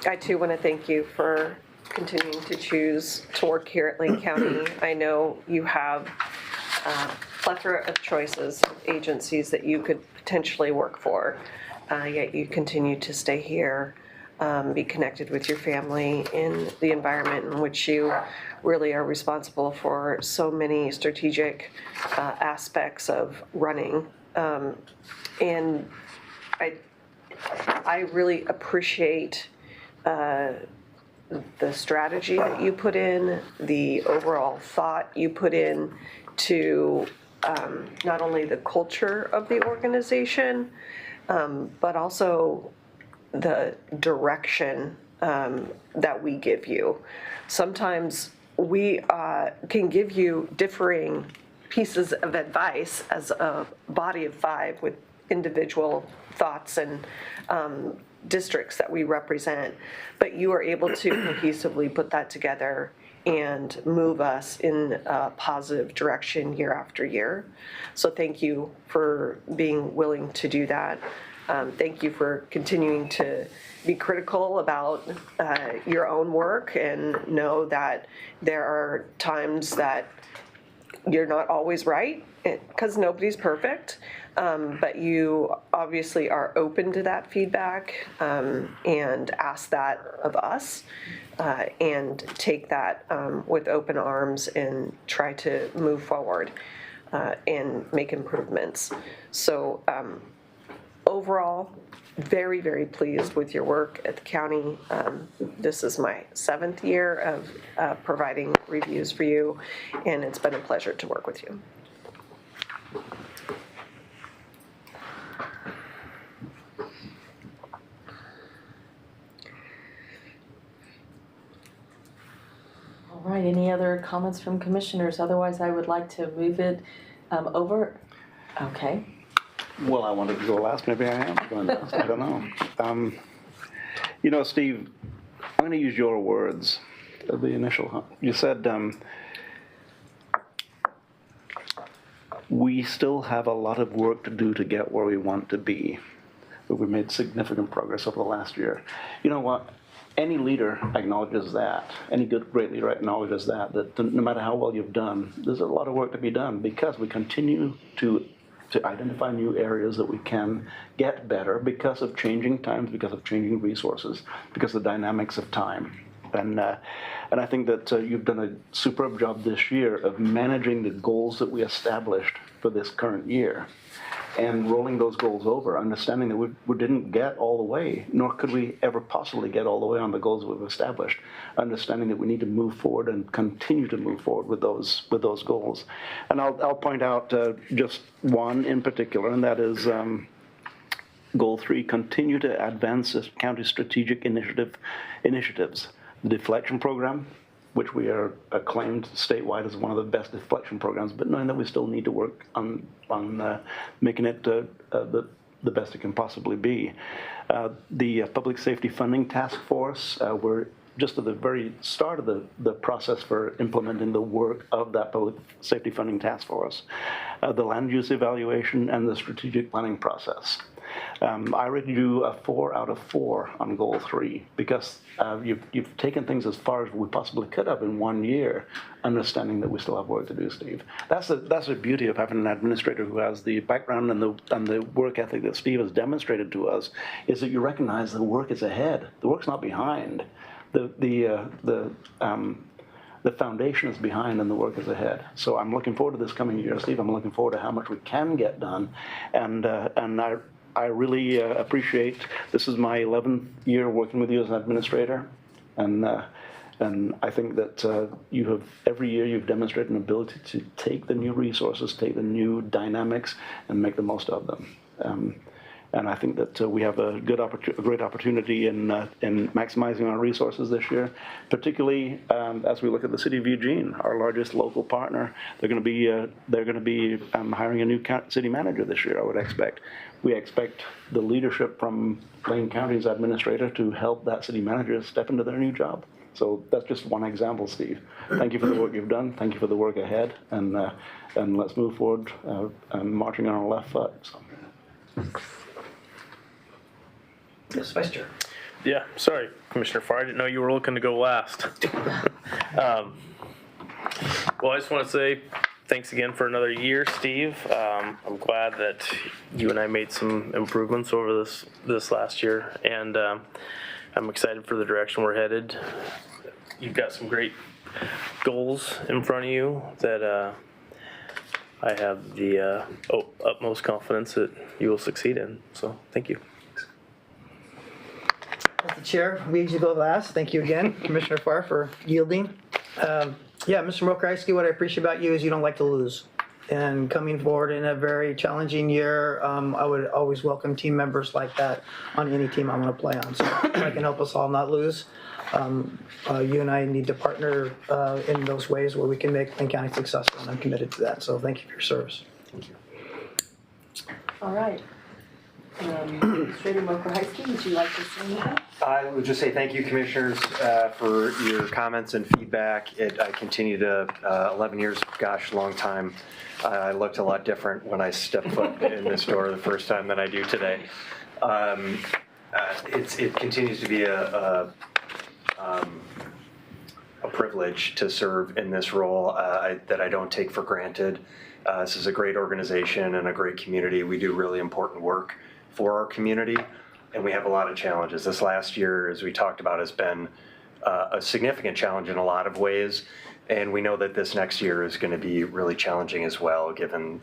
I too want to thank you for continuing to choose to work here at Lane County. I know you have a plethora of choices, agencies that you could potentially work for, yet you continue to stay here, be connected with your family in the environment in which you really are responsible for so many strategic aspects of running. And I really appreciate the strategy that you put in, the overall thought you put in to not only the culture of the organization, but also the direction that we give you. Sometimes we can give you differing pieces of advice as a body of five with individual thoughts and districts that we represent, but you are able to cohesively put that together and move us in a positive direction year after year. So thank you for being willing to do that. Thank you for continuing to be critical about your own work and know that there are times that you're not always right, because nobody's perfect, but you obviously are open to that feedback and ask that of us and take that with open arms and try to move forward and make improvements. So overall, very, very pleased with your work at the county. This is my 7th year of providing reviews for you, and it's been a pleasure to work with you. All right, any other comments from commissioners? Otherwise, I would like to move it over. Okay. Well, I wanted to go last. Maybe I am going last. I don't know. You know, Steve, I'm going to use your words. The initial. You said we still have a lot of work to do to get where we want to be, but we made significant progress over the last year. You know what? Any leader acknowledges that. Any great leader acknowledges that no matter how well you've done, there's a lot of work to be done because we continue to identify new areas that we can get better because of changing times, because of changing resources, because of the dynamics of time. And I think that you've done a superb job this year of managing the goals that we established for this current year and rolling those goals over, understanding that we didn't get all the way, nor could we ever possibly get all the way on the goals we've established, understanding that we need to move forward and continue to move forward with those goals. And I'll point out just one in particular, and that is Goal 3, continue to advance this county strategic initiatives. The deflection program, which we are acclaimed statewide as one of the best deflection programs, but knowing that we still need to work on making it the best it can possibly be. The Public Safety Funding Task Force, we're just at the very start of the process for implementing the work of that Public Safety Funding Task Force. The land use evaluation and the strategic planning process. I rated you a 4 out of 4 on Goal 3 because you've taken things as far as we possibly could have in 1 year, understanding that we still have work to do, Steve. That's the beauty of having an administrator who has the background and the work ethic that Steve has demonstrated to us, is that you recognize the work is ahead. The work's not behind. The foundation is behind and the work is ahead. So I'm looking forward to this coming year, Steve. I'm looking forward to how much we can get done, and I really appreciate, this is my 11th year working with you as an administrator, and I think that you have, every year you've demonstrated an ability to take the new resources, take the new dynamics, and make the most of them. And I think that we have a great opportunity in maximizing our resources this year, particularly as we look at the City of Eugene, our largest local partner. They're going to be hiring a new city manager this year, I would expect. We expect the leadership from Lane County's administrator to help that city manager step into their new job. So that's just one example, Steve. Thank you for the work you've done. Thank you for the work ahead, and let's move forward, marching on our left foot. So. Yes, Vice Chair. Yeah, sorry, Commissioner Farr, I didn't know you were looking to go last. Well, I just want to say thanks again for another year, Steve. I'm glad that you and I made some improvements over this last year, and I'm excited for the direction we're headed. You've got some great goals in front of you that I have the utmost confidence that you will succeed in. So thank you. Mr. Chair, we usually go last. Thank you again, Commissioner Farr, for yielding. Yeah, Mr. Mokrasky, what I appreciate about you is you don't like to lose. And coming forward in a very challenging year, I would always welcome team members like that on any team I want to play on. So if I can help us all not lose, you and I need to partner in those ways where we can make Lane County successful, and I'm committed to that. So thank you for your service. All right. Administrator Mokrehitsky, would you like to say anything? I would just say thank you, commissioners, for your comments and feedback. I continue to, 11 years, gosh, long time. I looked a lot different when I stepped foot in this door the first time than I do today. It continues to be a privilege to serve in this role that I don't take for granted. This is a great organization and a great community. We do really important work for our community, and we have a lot of challenges. This last year, as we talked about, has been a significant challenge in a lot of ways, and we know that this next year is going to be really challenging as well, given,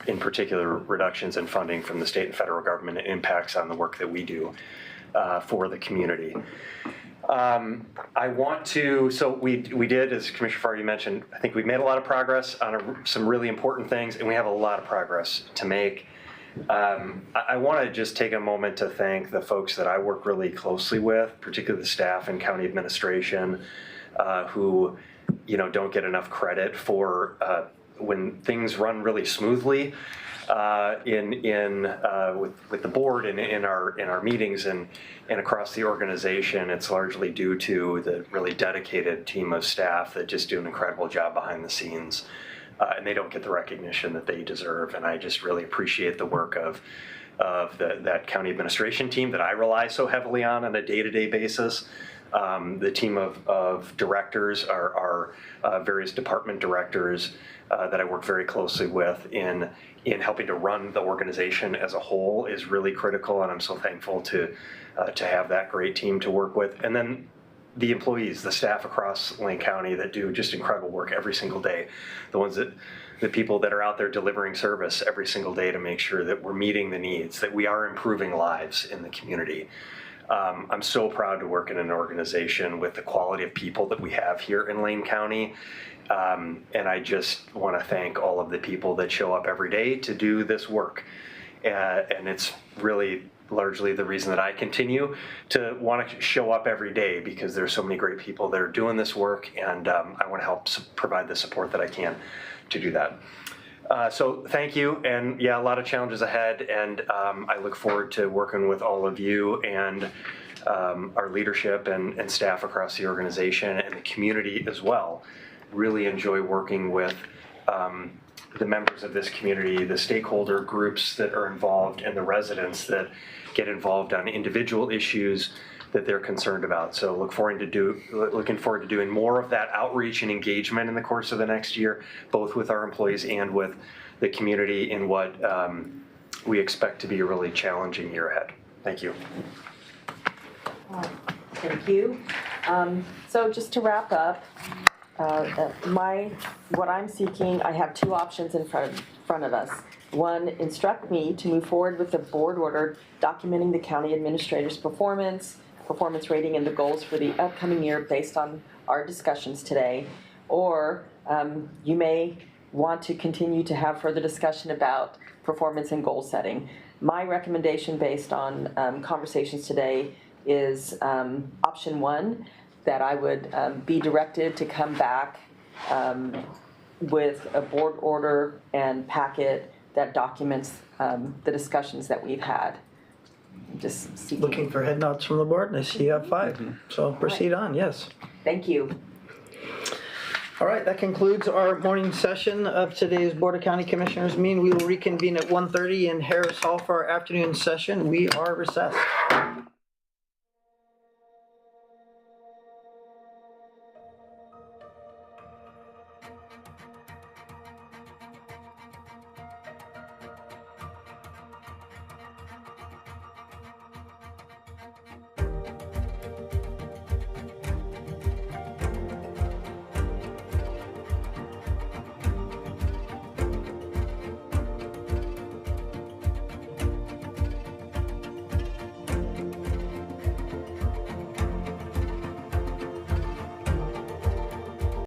in particular, reductions in funding from the state and federal government and impacts on the work that we do for the community. I want to, so we did, as Commissioner Fardy mentioned, I think we've made a lot of progress on some really important things, and we have a lot of progress to make. I want to just take a moment to thank the folks that I work really closely with, particularly the staff and county administration, who, don't get enough credit for when things run really smoothly with the board and in our meetings and across the organization. It's largely due to the really dedicated team of staff that just do an incredible job behind the scenes, and they don't get the recognition that they deserve. And I just really appreciate the work of that county administration team that I rely so heavily on a day-to-day basis. The team of directors, our various department directors that I work very closely with in helping to run the organization as a whole is really critical, and I'm so thankful to have that great team to work with. And then the employees, the staff across Lane County that do just incredible work every single day, the people that are out there delivering service every single day to make sure that we're meeting the needs, that we are improving lives in the community. I'm so proud to work in an organization with the quality of people that we have here in Lane County. And I just want to thank all of the people that show up every day to do this work. And it's really largely the reason that I continue to want to show up every day, because there's so many great people that are doing this work, and I want to help provide the support that I can to do that. So thank you, and yeah, a lot of challenges ahead, and I look forward to working with all of you and our leadership and staff across the organization and the community as well. Really enjoy working with the members of this community, the stakeholder groups that are involved, and the residents that get involved on individual issues that they're concerned about. So looking forward to doing more of that outreach and engagement in the course of the next year, both with our employees and with the community in what we expect to be a really challenging year ahead. Thank you. Thank you. So just to wrap up, what I'm seeking, I have two options in front of us. One, instruct me to move forward with the board order documenting the county administrator's performance rating, and the goals for the upcoming year based on our discussions today. Or you may want to continue to have further discussion about performance and goal setting. My recommendation based on conversations today is option one, that I would be directed to come back with a board order and packet that documents the discussions that we've had. Just seeking. Looking for head nods from the board. I see you have 5. So proceed on, yes. Thank you. All right, that concludes our morning session of today's Board of County Commissioners meeting. We will reconvene at 1:30 in Harris Hall for our afternoon session. We are recessed.